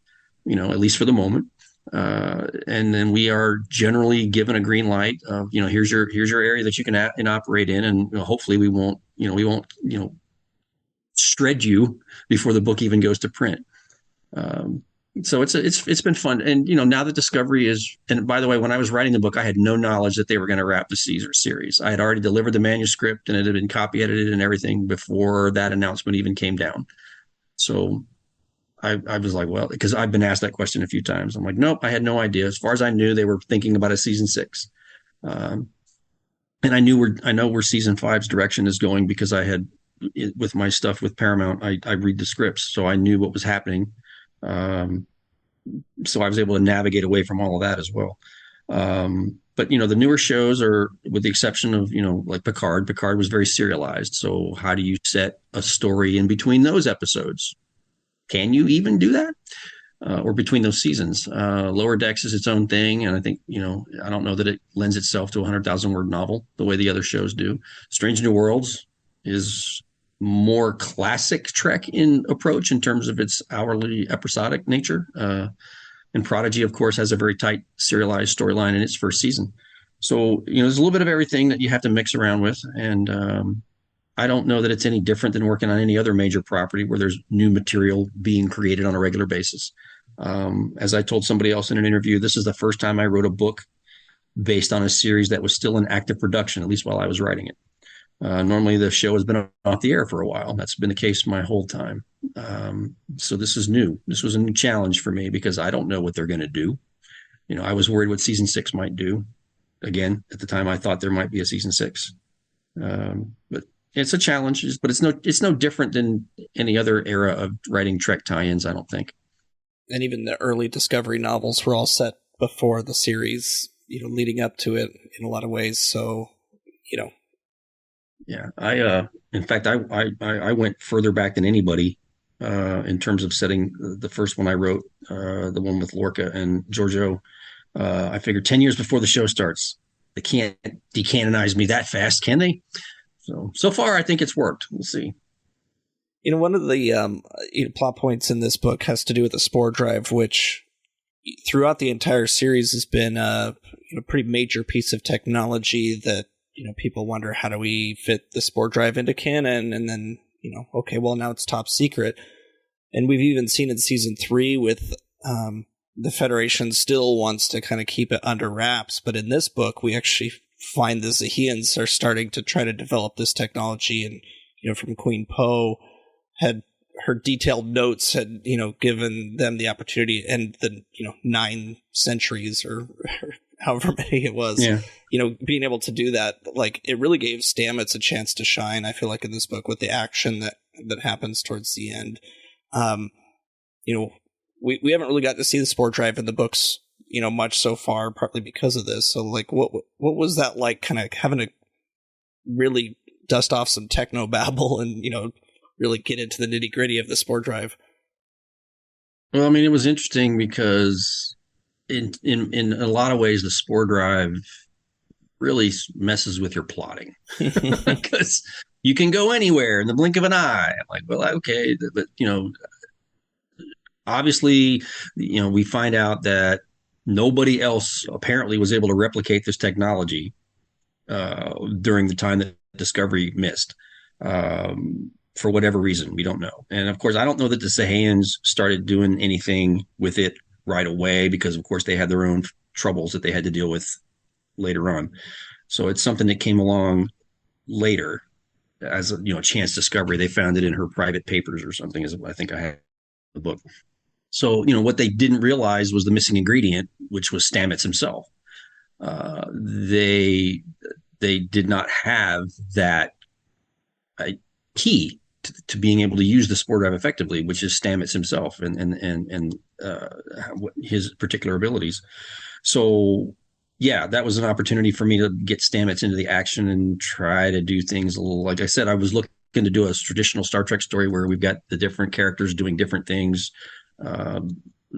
at least for the moment. And then we are generally given a green light of, here's your area that you can operate in. And hopefully we won't shred you before the book even goes to print. So it's been fun. And, now that Discovery is, and by the way, when I was writing the book, I had no knowledge that they were going to wrap the Caesar series. I had already delivered the manuscript and it had been copy edited and everything before that announcement even came down. So I was like, well, because I've been asked that question a few times. I'm like, nope, I had no idea. As far as I knew, they were thinking about a season 6. And I know where season 5's direction is going because I had, with my stuff with Paramount, I read the scripts. So I knew what was happening. So I was able to navigate away from all of that as well. But, the newer shows are, with the exception of, like Picard was very serialized. So how do you set a story in between those episodes? Can you even do that? Or between those seasons? Lower Decks is its own thing. And I think, I don't know that it lends itself to a 100,000 word novel the way the other shows do. Strange New Worlds is more classic Trek in approach in terms of its hourly episodic nature. And Prodigy, of course, has a very tight serialized storyline in its first season. So, there's a little bit of everything that you have to mix around with. And, I don't know that it's any different than working on any other major property where there's new material being created on a regular basis. As I told somebody else in an interview, this is the first time I wrote a book based on a series that was still in active production, at least while I was writing it. Normally the show has been off the air for a while. That's been the case my whole time. So this is new. This was a new challenge for me because I don't know what they're going to do. I was worried what season 6 might do. Again, at the time I thought there might be a season 6. But it's a challenge, but it's no different than any other era of writing Trek tie-ins, I don't think. And even the early Discovery novels were all set before the series, leading up to it in a lot of ways. So, Yeah, in fact, I went further back than anybody in terms of setting the first one I wrote, the one with Lorca and Giorgio. I figured 10 years before the show starts, they can't decanonize me that fast, can they? So far, I think it's worked. We'll see. One of the plot points in this book has to do with the Spore drive, which throughout the entire series has been a pretty major piece of technology that people wonder, how do we fit the Spore drive into canon? And then okay, well, now it's top secret, and we've even seen in season 3 with the Federation still wants to kind of keep it under wraps, but in this book we actually find the Xaheans are starting to try to develop this technology, and from Queen Poe had her detailed notes had given them the opportunity, and the 9 centuries or however many it was, being able to do that, like, it really gave Stamets a chance to shine, I feel like, in this book with the action that happens towards the end. We haven't really got to see the Spore drive in the books much so far, partly because of this. So like, what was that like, kind of having to really dust off some techno babble and really get into the nitty gritty of the Spore drive? Well, I mean, it was interesting because in a lot of ways, the Spore drive really messes with your plotting because you can go anywhere in the blink of an eye. I'm like, well, okay, but obviously, we find out that nobody else apparently was able to replicate this technology during the time that Discovery missed. For whatever reason, we don't know. And of course, I don't know that the Xaheans started doing anything with it right away, because of course they had their own troubles that they had to deal with later on. So it's something that came along later as a chance discovery. They found it in her private papers or something, as I think I have the book. So, what they didn't realize was the missing ingredient, which was Stamets himself. They did not have that key to being able to use the Spore drive effectively, which is Stamets himself and his particular abilities. So, yeah, that was an opportunity for me to get Stamets into the action and try to do things a little. Like I said, I was looking to do a traditional Star Trek story where we've got the different characters doing different things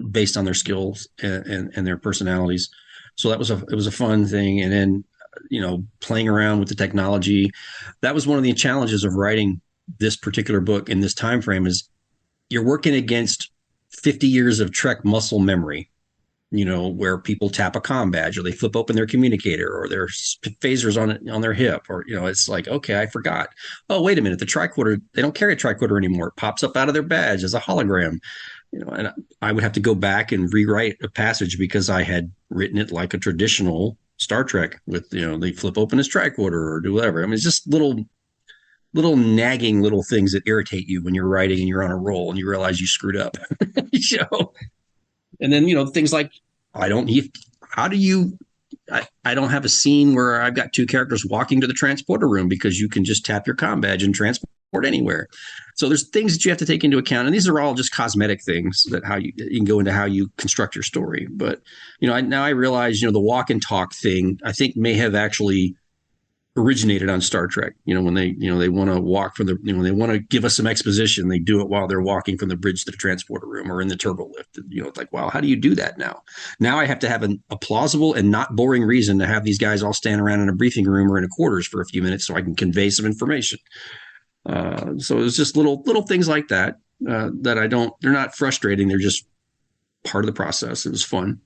based on their skills and their personalities. So it was a fun thing. And then, playing around with the technology, that was one of the challenges of writing this particular book in this time frame, is you're working against 50 years of Trek muscle memory, where people tap a comm badge, or they flip open their communicator, or their phasers on their hip, or, it's like, okay, I forgot. Oh, wait a minute. The tricorder, they don't carry a tricorder anymore. It pops up out of their badge as a hologram. And I would have to go back and rewrite a passage because I had written it like a traditional Star Trek with, they flip open his tricorder or do whatever. I mean, it's just little nagging little things that irritate you when you're writing and you're on a roll and you realize you screwed up. And then, things like, I don't have a scene where I've got 2 characters walking to the transporter room, because you can just tap your comm badge and transport anywhere. So there's things that you have to take into account, and these are all just cosmetic things that you can go into how you construct your story. But now I realize the walk and talk thing, I think, may have actually originated on Star Trek. When they want to walk from they want to give us some exposition, they do it while they're walking from the bridge to the transporter room or in the turbo lift. It's like, wow, how do you do that now? Now I have to have a plausible and not boring reason to have these guys all stand around in a briefing room or in a quarters for a few minutes so I can convey some information. So it's just little things like that that they're not frustrating. They're just part of the process. It was fun.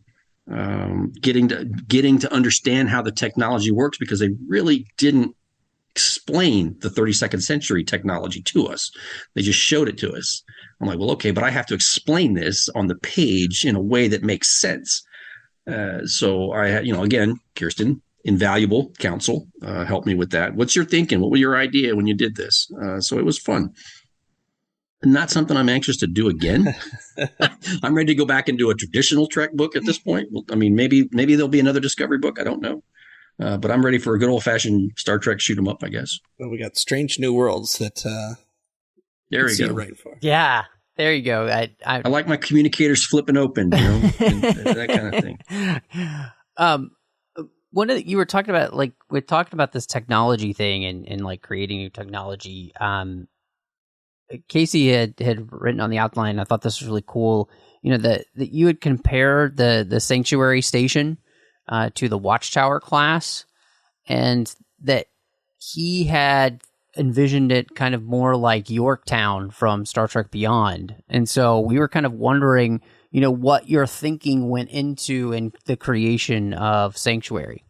Getting to understand how the technology works, because they really didn't explain the 32nd century technology to us. They just showed it to us. I'm like, well, okay, but I have to explain this on the page in a way that makes sense. So I had, again, Kirsten, invaluable counsel, helped me with that. What's your thinking? What was your idea when you did this? So it was fun. Not something I'm anxious to do again. I'm ready to go back and do a traditional Trek book at this point. I mean, maybe there'll be another Discovery book. I don't know. But I'm ready for a good old-fashioned Star Trek shoot 'em up, I guess. Well, we got Strange New Worlds that there we go. Right for. Yeah, there you go. I like my communicators flipping open, and that kind of thing. You were talking about, like, we talked about this technology thing and like creating new technology. Casey had written on the outline. I thought this was really cool. That you would compare the Sanctuary station to the Watchtower class, and that he had envisioned it kind of more like Yorktown from Star Trek Beyond. And so we were kind of wondering, what your thinking went into in the creation of Sanctuary.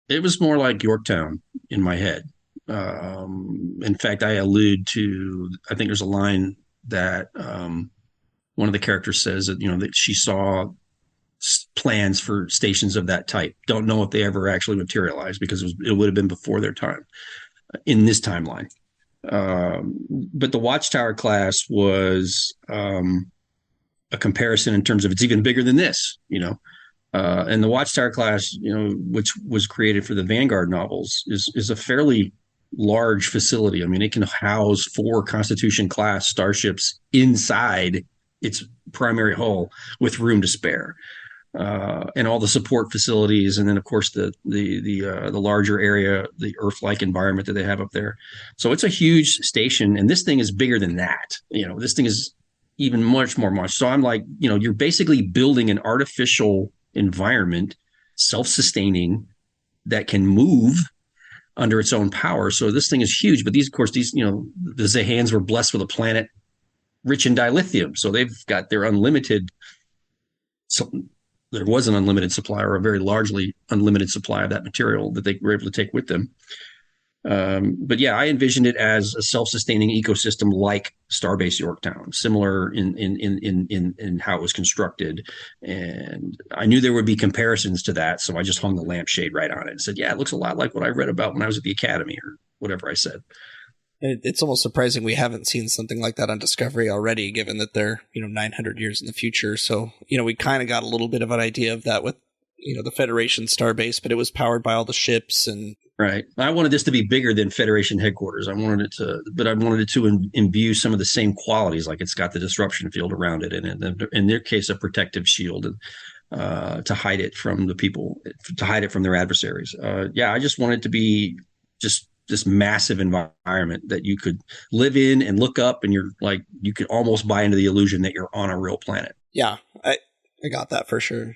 It was more like Yorktown in my head. In fact, I allude to, I think there's a line that one of the characters says that, that she saw plans for stations of that type. Don't know if they ever actually materialized, because it would have been before their time in this timeline. But the Watchtower class was a comparison in terms of it's even bigger than this, and the Watchtower class, which was created for the Vanguard novels, is a fairly large facility. I mean, it can house 4 Constitution class starships inside its primary hull with room to spare, and all the support facilities, and then of course the larger area, the Earth-like environment that they have up there. So it's a huge station, and this thing is bigger than that. This thing is even much more. So I'm like, you're basically building an artificial environment, self-sustaining, that can move under its own power. So this thing is huge. But the Xaheans were blessed with a planet rich in dilithium, so they've got their unlimited. So there was an unlimited supply, or a very largely unlimited supply of that material that they were able to take with them. But yeah, I envisioned it as a self-sustaining ecosystem like Starbase Yorktown, similar in how it was constructed. And I knew there would be comparisons to that, so I just hung the lampshade right on it and said, yeah, it looks a lot like what I read about when I was at the Academy, or whatever I said. It's almost surprising we haven't seen something like that on Discovery already, given that they're 900 years in the future. So we kind of got a little bit of an idea of that with the Federation Starbase, but it was powered by all the ships and. Right. I wanted this to be bigger than Federation headquarters. I wanted it to imbue some of the same qualities, like it's got the disruption field around it, and in their case, a protective shield, to hide it from the people, to hide it from their adversaries. I just wanted it to be just this massive environment that you could live in and look up, and you could almost buy into the illusion that you're on a real planet. Yeah, I got that for sure.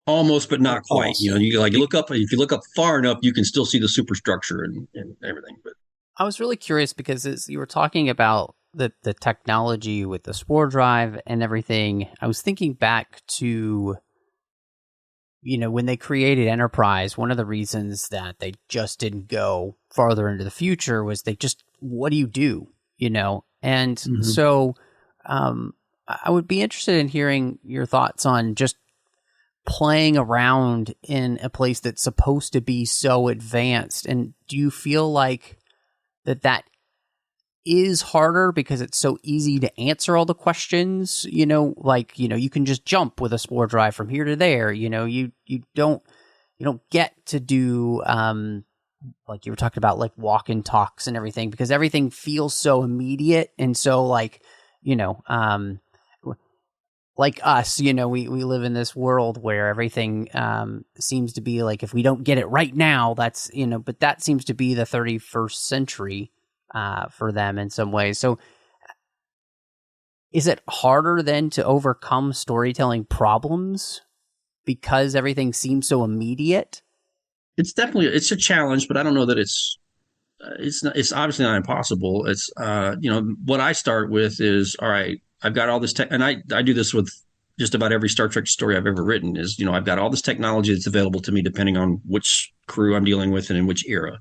Almost, but not quite. You look up. If you look up far enough, you can still see the superstructure and everything. But I was really curious, because as you were talking about the technology with the Spore drive and everything, I was thinking back to, when they created Enterprise, one of the reasons that they just didn't go farther into the future was what do you do? And so I would be interested in hearing your thoughts on just playing around in a place that's supposed to be so advanced. And do you feel like that is harder because it's so easy to answer all the questions? You can just jump with a Spore drive from here to there. You don't get to do like you were talking about, like walk and talks and everything, because everything feels so immediate. And so like us, we live in this world where everything seems to be like, if we don't get it right now, that's, but that seems to be the 31st century for them in some ways. So is it harder then to overcome storytelling problems because everything seems so immediate? It's a challenge, but I don't know that it's obviously not impossible. It's, what I start with is, all right, I've got all this tech, and I do this with just about every Star Trek story I've ever written, is, I've got all this technology that's available to me depending on which crew I'm dealing with and in which era.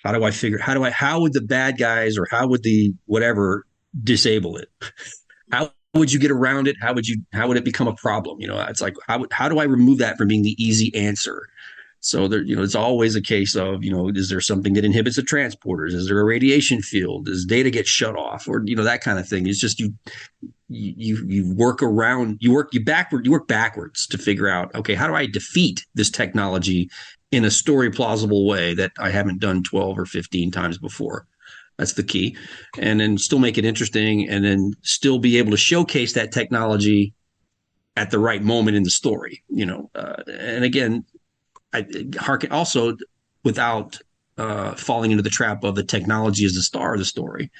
How would the bad guys, or how would the whatever disable it? How would you get around it? How would it become a problem? It's like, how do I remove that from being the easy answer? So there, it's always a case of, is there something that inhibits the transporters? Is there a radiation field? Does data get shut off? Or, that kind of thing. It's just you work backwards to figure out, okay, how do I defeat this technology in a story plausible way that I haven't done 12 or 15 times before? That's the key. And then still make it interesting, and then still be able to showcase that technology at the right moment in the story, and again, harken also without falling into the trap of the technology as the star of the story.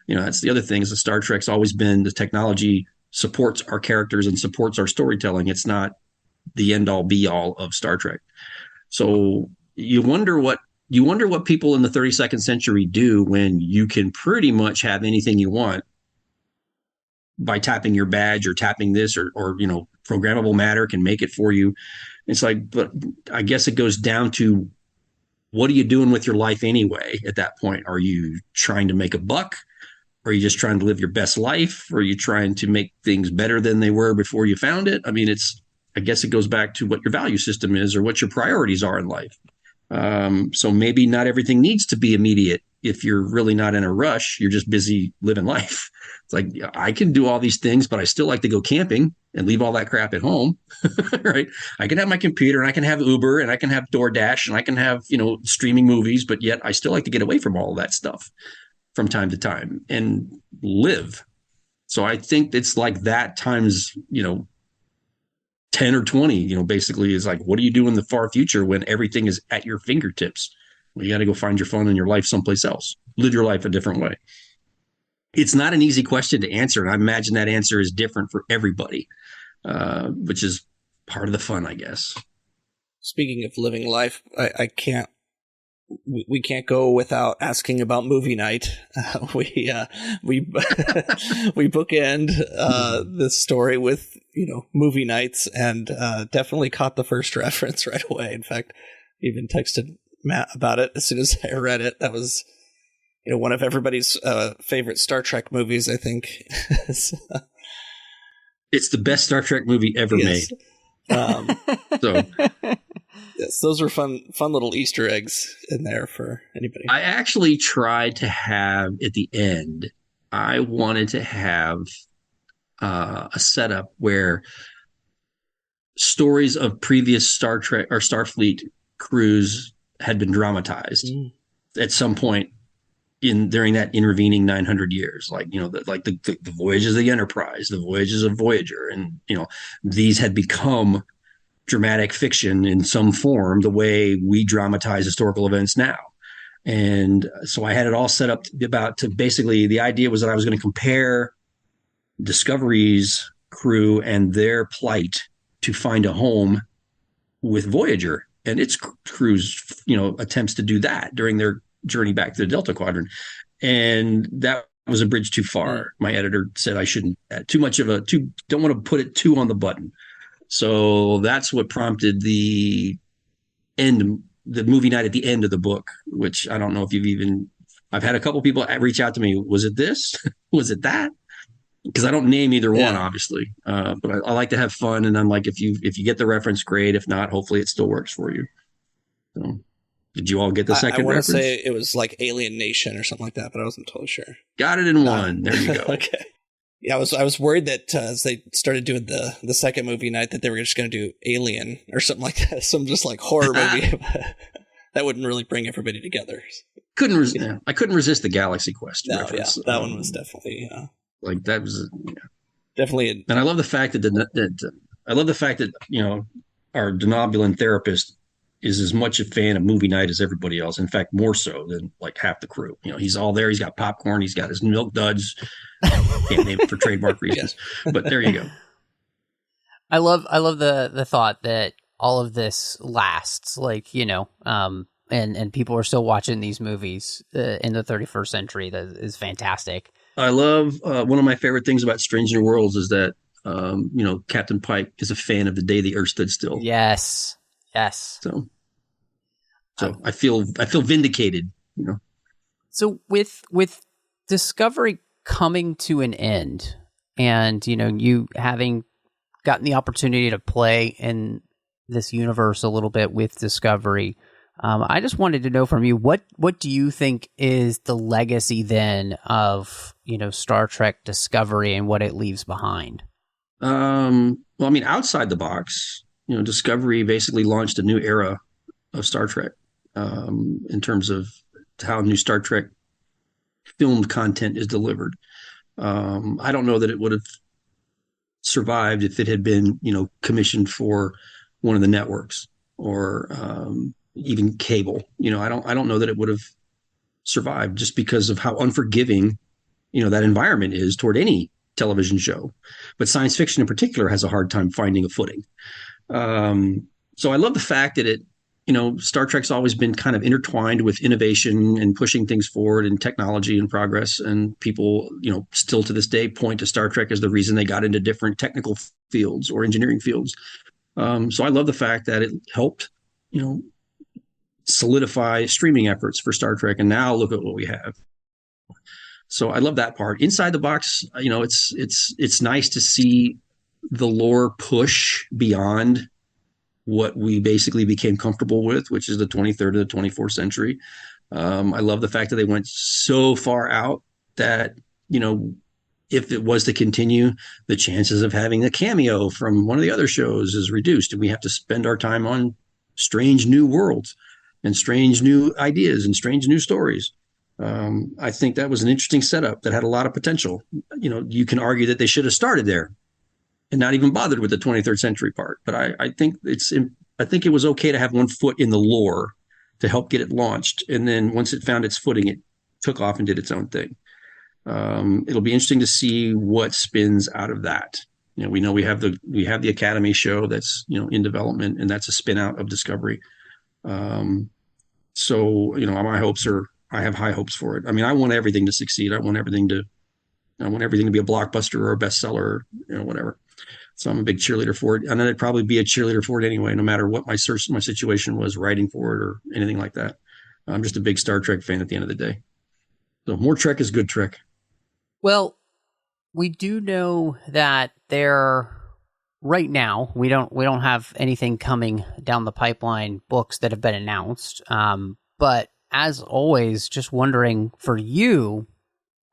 That's the other thing is that Star Trek's always been the technology supports our characters and supports our storytelling. It's not the end all be all of Star Trek. So you wonder what people in the 32nd century do when you can pretty much have anything you want by tapping your badge or tapping this or programmable matter can make it for you. It's like, but I guess it goes down to what are you doing with your life anyway at that point? Are you trying to make a buck? Are you just trying to live your best life? Or are you trying to make things better than they were before you found it? I mean, I guess it goes back to what your value system is or what your priorities are in life. So maybe not everything needs to be immediate. If you're really not in a rush, you're just busy living life. It's like, I can do all these things, but I still like to go camping and leave all that crap at home, right? I can have my computer and I can have Uber and I can have DoorDash and I can have, streaming movies, but yet I still like to get away from all of that stuff from time to time and live. So I think it's like that times, 10 or 20, basically is like, what do you do in the far future when everything is at your fingertips? Well, you got to go find your fun in your life someplace else, live your life a different way. It's not an easy question to answer. And I imagine that answer is different for everybody, which is part of the fun, I guess. Speaking of living life, we can't go without asking about movie night. We bookend this story with movie nights, and definitely caught the first reference right away. In fact, even texted Matt about it as soon as I read it. That was one of everybody's favorite Star Trek movies, I think. It's the best Star Trek movie ever made. So. Yes, those are fun little Easter eggs in there for anybody. I actually tried to have at the end, I wanted to have a setup where stories of previous Star Trek or Starfleet crews had been dramatized at some point during that intervening 900 years, like the voyages of the Enterprise, the voyages of Voyager, and these had become dramatic fiction in some form, the way we dramatize historical events now. And so I had it all set up to basically, the idea was that I was going to compare Discovery's crew and their plight to find a home with Voyager and its crew's, attempts to do that during their journey back to the Delta Quadrant. And that was a bridge too far. My editor said I shouldn't add don't want to put it too on the button. So that's what prompted the movie night at the end of the book, which I don't know if I've had a couple people reach out to me. Was it this? Was it that? Because I don't name either one, obviously. But I like to have fun. And I'm like, if you get the reference, great. If not, hopefully it still works for you. So did you all get the second reference? I want to say it was like Alien Nation or something like that, but I wasn't totally sure. Got it in one. There you go. Okay. Yeah, I was worried that as they started doing the second movie night that they were just going to do Alien or something like that, some just like horror movie that wouldn't really bring everybody together. I couldn't resist the Galaxy Quest reference. Yeah, that one was definitely like that was definitely. And I love the fact that our Denobulan therapist is as much a fan of movie night as everybody else. In fact, more so than like half the crew. He's all there. He's got popcorn. He's got his milk duds. Can't name it for trademark reasons, but there you go. I love the thought that all of this lasts, and people are still watching these movies in the 31st century. That is fantastic. I love one of my favorite things about Strange New Worlds is that Captain Pike is a fan of The Day the Earth Stood Still. Yes. So I feel vindicated. So with Discovery coming to an end, and you having gotten the opportunity to play in this universe a little bit with Discovery, I just wanted to know from you, what do you think is the legacy then of Star Trek Discovery and what it leaves behind? Well, I mean, outside the box, Discovery basically launched a new era of Star Trek in terms of how new Star Trek filmed content is delivered. I don't know that it would have survived if it had been, commissioned for one of the networks. or even cable. I don't know that it would have survived, just because of how unforgiving, that environment is toward any television show. But science fiction in particular has a hard time finding a footing. So I love the fact that Star Trek's always been kind of intertwined with innovation and pushing things forward and technology and progress. And people, still to this day point to Star Trek as the reason they got into different technical fields or engineering fields. So I love the fact that it helped, solidify streaming efforts for Star Trek. And now look at what we have. So I love that part. Inside the box, it's nice to see the lore push beyond what we basically became comfortable with, which is the 23rd to the 24th century. I love the fact that they went so far out that, if it was to continue, the chances of having a cameo from one of the other shows is reduced, and we have to spend our time on strange new worlds and strange new ideas and strange new stories. I think that was an interesting setup that had a lot of potential. You can argue that they should have started there and not even bothered with the 23rd century part. But I think it was okay to have one foot in the lore to help get it launched. And then once it found its footing, it took off and did its own thing. It'll be interesting to see what spins out of that. We know we have the Academy show that's, in development, and that's a spin out of Discovery. So, I have high hopes for it. I mean, I want everything to succeed. I want everything to be a blockbuster or a bestseller, whatever. So I'm a big cheerleader for it. And then I'd probably be a cheerleader for it anyway, no matter what my situation was writing for it or anything like that. I'm just a big Star Trek fan at the end of the day. So more Trek is good Trek. Well, we do know that right now, we don't have anything coming down the pipeline, books that have been announced. But as always, just wondering for you,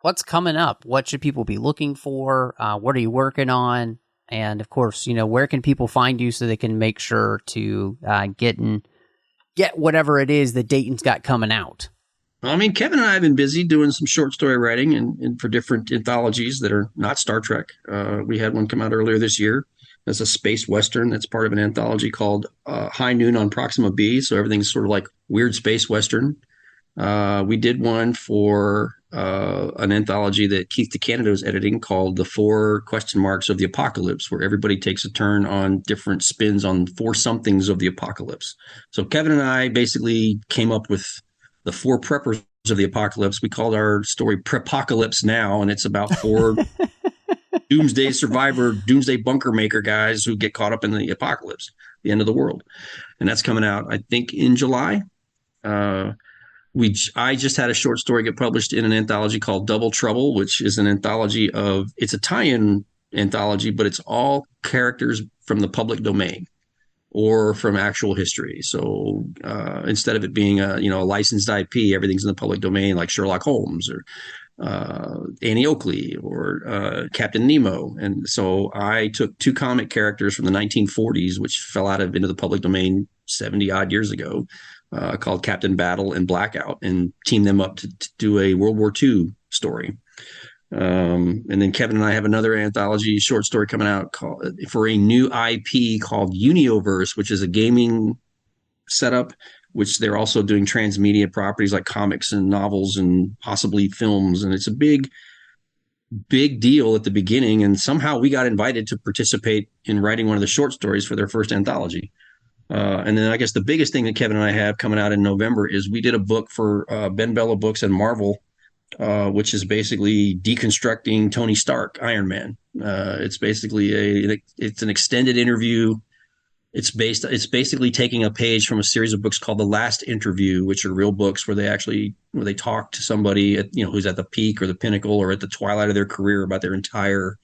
what's coming up? What should people be looking for? What are you working on? And of course, where can people find you so they can make sure to get whatever it is that Dayton's got coming out? I mean, Kevin and I have been busy doing some short story writing and for different anthologies that are not Star Trek. We had one come out earlier this year. That's a space Western that's part of an anthology called High Noon on Proxima B. So everything's sort of like weird space Western. We did one for an anthology that Keith DeCanado is editing called The 4 Question Marks of the Apocalypse, where everybody takes a turn on different spins on 4 somethings of the apocalypse. So Kevin and I basically came up with the 4 preppers of the apocalypse. We called our story Prepocalypse Now, and it's about 4 doomsday survivor, doomsday bunker maker guys who get caught up in the apocalypse, the end of the world. And that's coming out, I think, in July. I just had a short story get published in an anthology called Double Trouble, which is an anthology it's a tie-in anthology, but it's all characters from the public domain or from actual history. So instead of it being a licensed IP, everything's in the public domain, like Sherlock Holmes or Annie Oakley or Captain Nemo. And so I took 2 comic characters from the 1940s, which fell into the public domain 70 odd years ago, called Captain Battle and Blackout, and teamed them up to do a World War II story. And then Kevin and I have another anthology short story coming out for a new IP called Unioverse, which is a gaming setup, which they're also doing transmedia properties like comics and novels and possibly films. And it's a big deal at the beginning. And somehow we got invited to participate in writing one of the short stories for their first anthology. And then I guess the biggest thing that Kevin and I have coming out in November is we did a book for Ben Bella Books and Marvel, which is basically deconstructing Tony Stark, Iron Man. It's basically it's an extended interview. It's basically taking a page from a series of books called The Last Interview, which are real books where they talk to somebody who's at the peak or the pinnacle or at the twilight of their career about their entire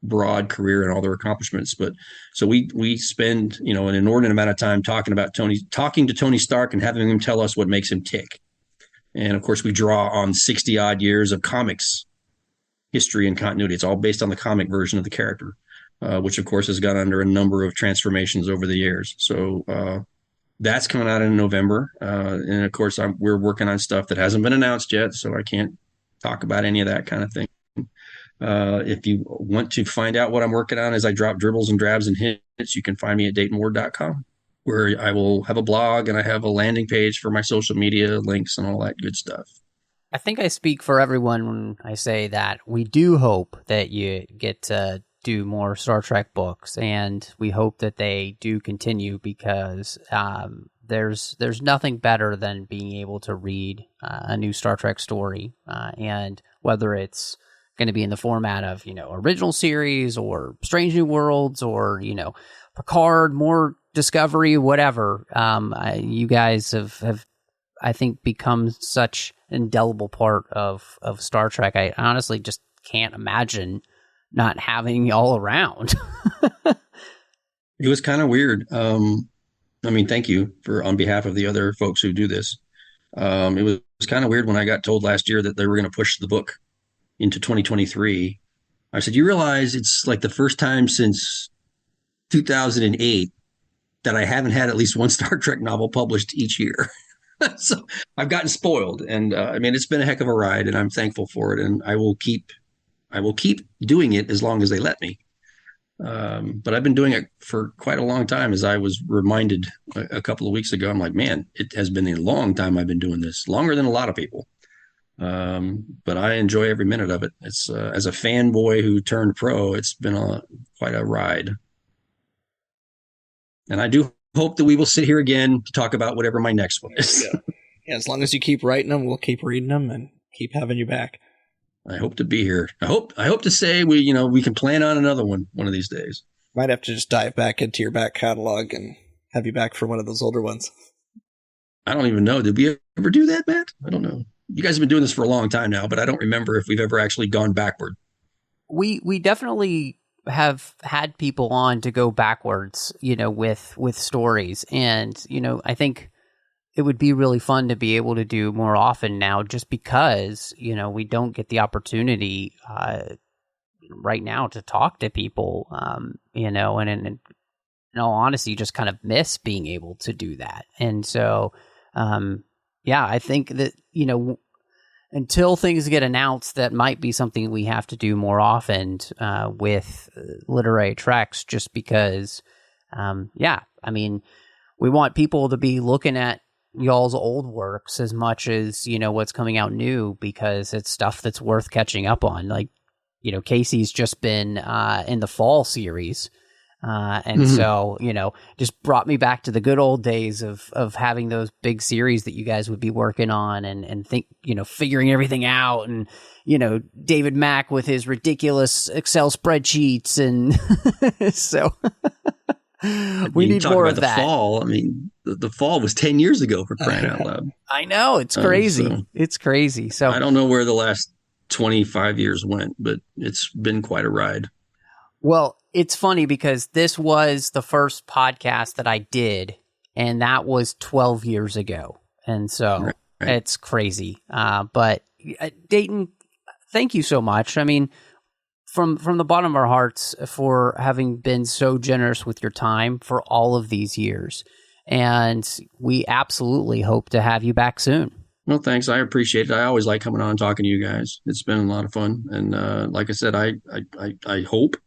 broad career and all their accomplishments. But so we spend an inordinate amount of time talking to Tony Stark and having him tell us what makes him tick. And of course we draw on 60 odd years of comics history and continuity. It's all based on the comic version of the character, which of course has gone under a number of transformations over the years. So that's coming out in November. And of course we're working on stuff that hasn't been announced yet, so I can't talk about any of that kind of thing. If you want to find out what I'm working on as I drop dribbles and drabs and hints, you can find me at DaytonWard.com. where I will have a blog and I have a landing page for my social media links and all that good stuff. I think I speak for everyone when I say that we do hope that you get to do more Star Trek books, and we hope that they do continue, because there's nothing better than being able to read a new Star Trek story, and whether it's going to be in the format of, original series or Strange New Worlds or, Picard, more Discovery, whatever. You guys have, I think, become such an indelible part of Star Trek. I honestly just can't imagine not having y'all around. It was kind of weird. Thank you on behalf of the other folks who do this. It was kind of weird when I got told last year that they were going to push the book into 2023. I said, you realize it's like the first time since 2008 that I haven't had at least one Star Trek novel published each year. So I've gotten spoiled, and it's been a heck of a ride, and I'm thankful for it, and I will keep doing it as long as they let me. But I've been doing it for quite a long time, as I was reminded a couple of weeks ago. I'm like, man, it has been a long time I've been doing this, longer than a lot of people. But I enjoy every minute of it. It's as a fanboy who turned pro, it's been quite a ride. And I do hope that we will sit here again to talk about whatever my next one is. Yeah, as long as you keep writing them, we'll keep reading them and keep having you back. I hope to be here. I hope to say we can plan on another one of these days. Might have to just dive back into your back catalog and have you back for one of those older ones. I don't even know. Did we ever do that, Matt? I don't know. You guys have been doing this for a long time now, but I don't remember if we've ever actually gone backward. We definitely have had people on to go backwards, with stories. And, I think it would be really fun to be able to do more often now, just because, we don't get the opportunity right now to talk to people, and in all honesty, just kind of miss being able to do that. And so, I think that, until things get announced, that might be something we have to do more often with Literary Treks, just because, we want people to be looking at y'all's old works as much as, what's coming out new, because it's stuff that's worth catching up on. Like, Casey's just been in the fall series. So, just brought me back to the good old days of having those big series that you guys would be working on and think, figuring everything out, and, David Mack with his ridiculous Excel spreadsheets. And so we need more of that. The fall. The fall was 10 years ago, for crying out loud. I know. It's crazy. It's crazy. So I don't know where the last 25 years went, but it's been quite a ride. Well, it's funny because this was the first podcast that I did, and that was 12 years ago. And so It's crazy. But Dayton, thank you so much. From the bottom of our hearts for having been so generous with your time for all of these years. And we absolutely hope to have you back soon. Well, thanks. I appreciate it. I always like coming on and talking to you guys. It's been a lot of fun. And like I said, I hope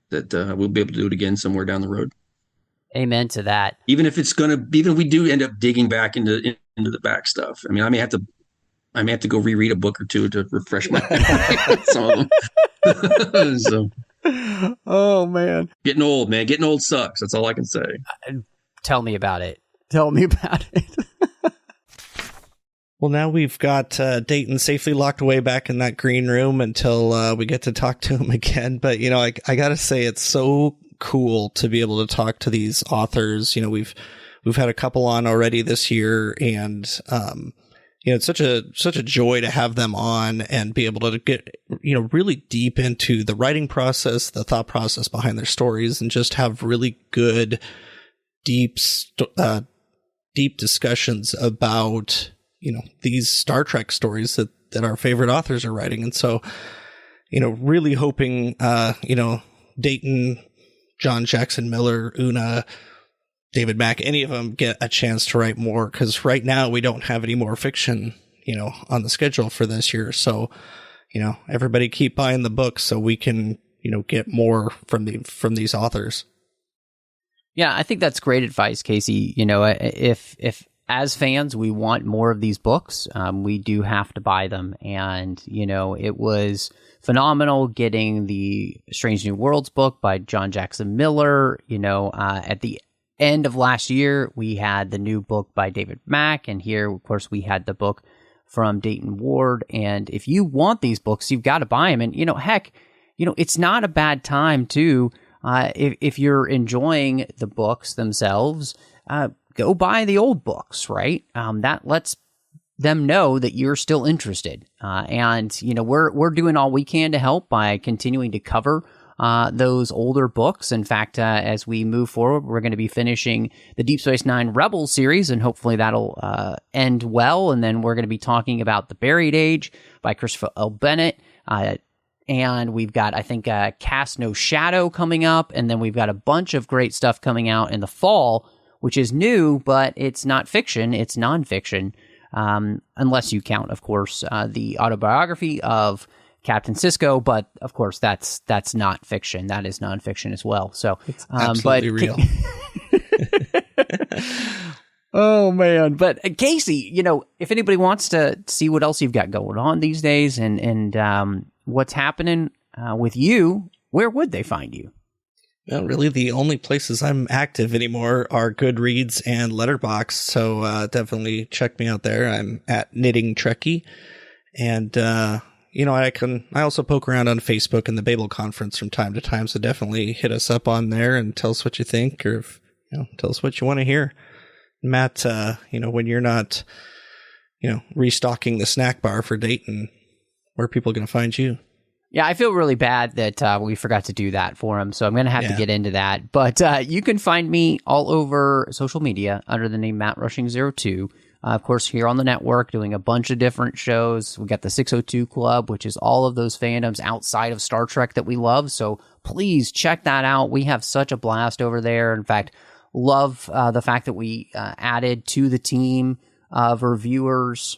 that we'll be able to do it again somewhere down the road. Amen to that. Even if we do end up digging back into the back stuff. I may have to go reread a book or two to refresh my memory. Some of them. So, oh man, getting old, man. Getting old sucks. That's all I can say. Tell me about it. Tell me about it. Well, now we've got Dayton safely locked away back in that green room until we get to talk to him again. But, I got to say, it's so cool to be able to talk to these authors. We've had a couple on already this year, and, it's such a joy to have them on and be able to get, really deep into the writing process, the thought process behind their stories, and just have really good, deep discussions about these Star Trek stories that our favorite authors are writing. And so, really hoping, Dayton, John Jackson Miller, Una, David Mack, any of them get a chance to write more, because right now we don't have any more fiction, on the schedule for this year. So, everybody keep buying the books so we can, get more from these authors. Yeah, I think that's great advice, Casey. You know, if as fans we want more of these books, we do have to buy them. And, you know, it was phenomenal getting the Strange New Worlds book by John Jackson Miller. You know, at the end of last year, we had the new book by David Mack. And here, of course, we had the book from Dayton Ward. And if you want these books, you've got to buy them. And, you know, heck, you know, it's not a bad time to, if you're enjoying the books themselves, go buy the old books, right? That lets them know that you're still interested. And, you know, we're doing all we can to help by continuing to cover those older books. In fact, as we move forward, we're going to be finishing the Deep Space Nine Rebels series, and hopefully that'll end well. And then we're going to be talking about The Buried Age by Christopher L. Bennett. And we've got, I think, Cast No Shadow coming up. And then we've got a bunch of great stuff coming out in the fall, which is new, but it's not fiction, it's nonfiction. Unless you count, of course, the autobiography of Captain Sisko, but of course that's not fiction. That is nonfiction as well. So, it's absolutely real. Oh man! But Casey, you know, if anybody wants to see what else you've got going on these days and what's happening with you, where would they find you? Well, really, the only places I'm active anymore are Goodreads and Letterboxd, so definitely check me out there. I'm at Knitting Trekkie, and you know, I also poke around on Facebook and the Babel Conference from time to time, so definitely hit us up on there and tell us what you think, or if, you know, tell us what you want to hear. Matt, you know, when you're not, you know, restocking the snack bar for Dayton, where are people going to find you? Yeah, I feel really bad that we forgot to do that for him, so I'm going to have to get into that. But you can find me all over social media under the name Matt Rushing02. Of course, here on the network, doing a bunch of different shows. We got the 602 Club, which is all of those fandoms outside of Star Trek that we love. So please check that out. We have such a blast over there. In fact, love the fact that we added to the team of reviewers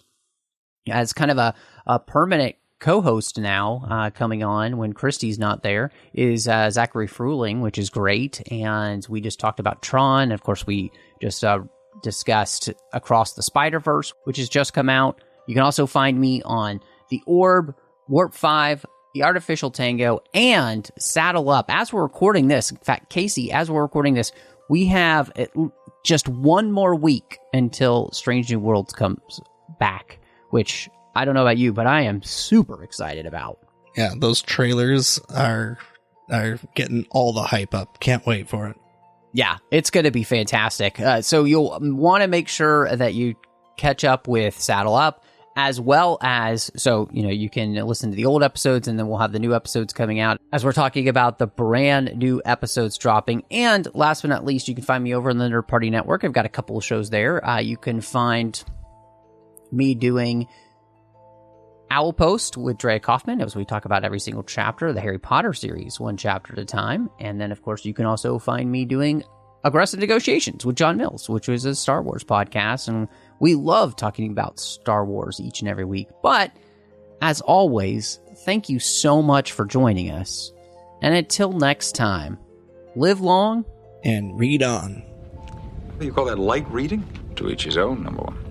as kind of a permanent co-host now, coming on when Christy's not there, is Zachary Fruling, which is great. And we just talked about Tron. Of course, we just discussed Across the Spider-Verse, which has just come out. You can also find me on The Orb, Warp 5, The Artificial Tango, and Saddle Up. As we're recording this, in fact, Casey, as we're recording this, we have just one more week until Strange New Worlds comes back, which I don't know about you, but I am super excited about. Yeah, those trailers are getting all the hype up. Can't wait for it. Yeah, it's going to be fantastic. So you'll want to make sure that you catch up with Saddle Up, as well as, so, you know, you can listen to the old episodes, and then we'll have the new episodes coming out as we're talking about the brand new episodes dropping. And last but not least, you can find me over on the Nerd Party Network. I've got a couple of shows there. You can find me doing Owl Post with Drea Kaufman, as we talk about every single chapter of the Harry Potter series, one chapter at a time. And then, of course, you can also find me doing Aggressive Negotiations with John Mills, which was a Star Wars podcast. And we love talking about Star Wars each and every week. But, as always, thank you so much for joining us. And until next time, live long and read on. What do you call that, light reading? To each his own, number one.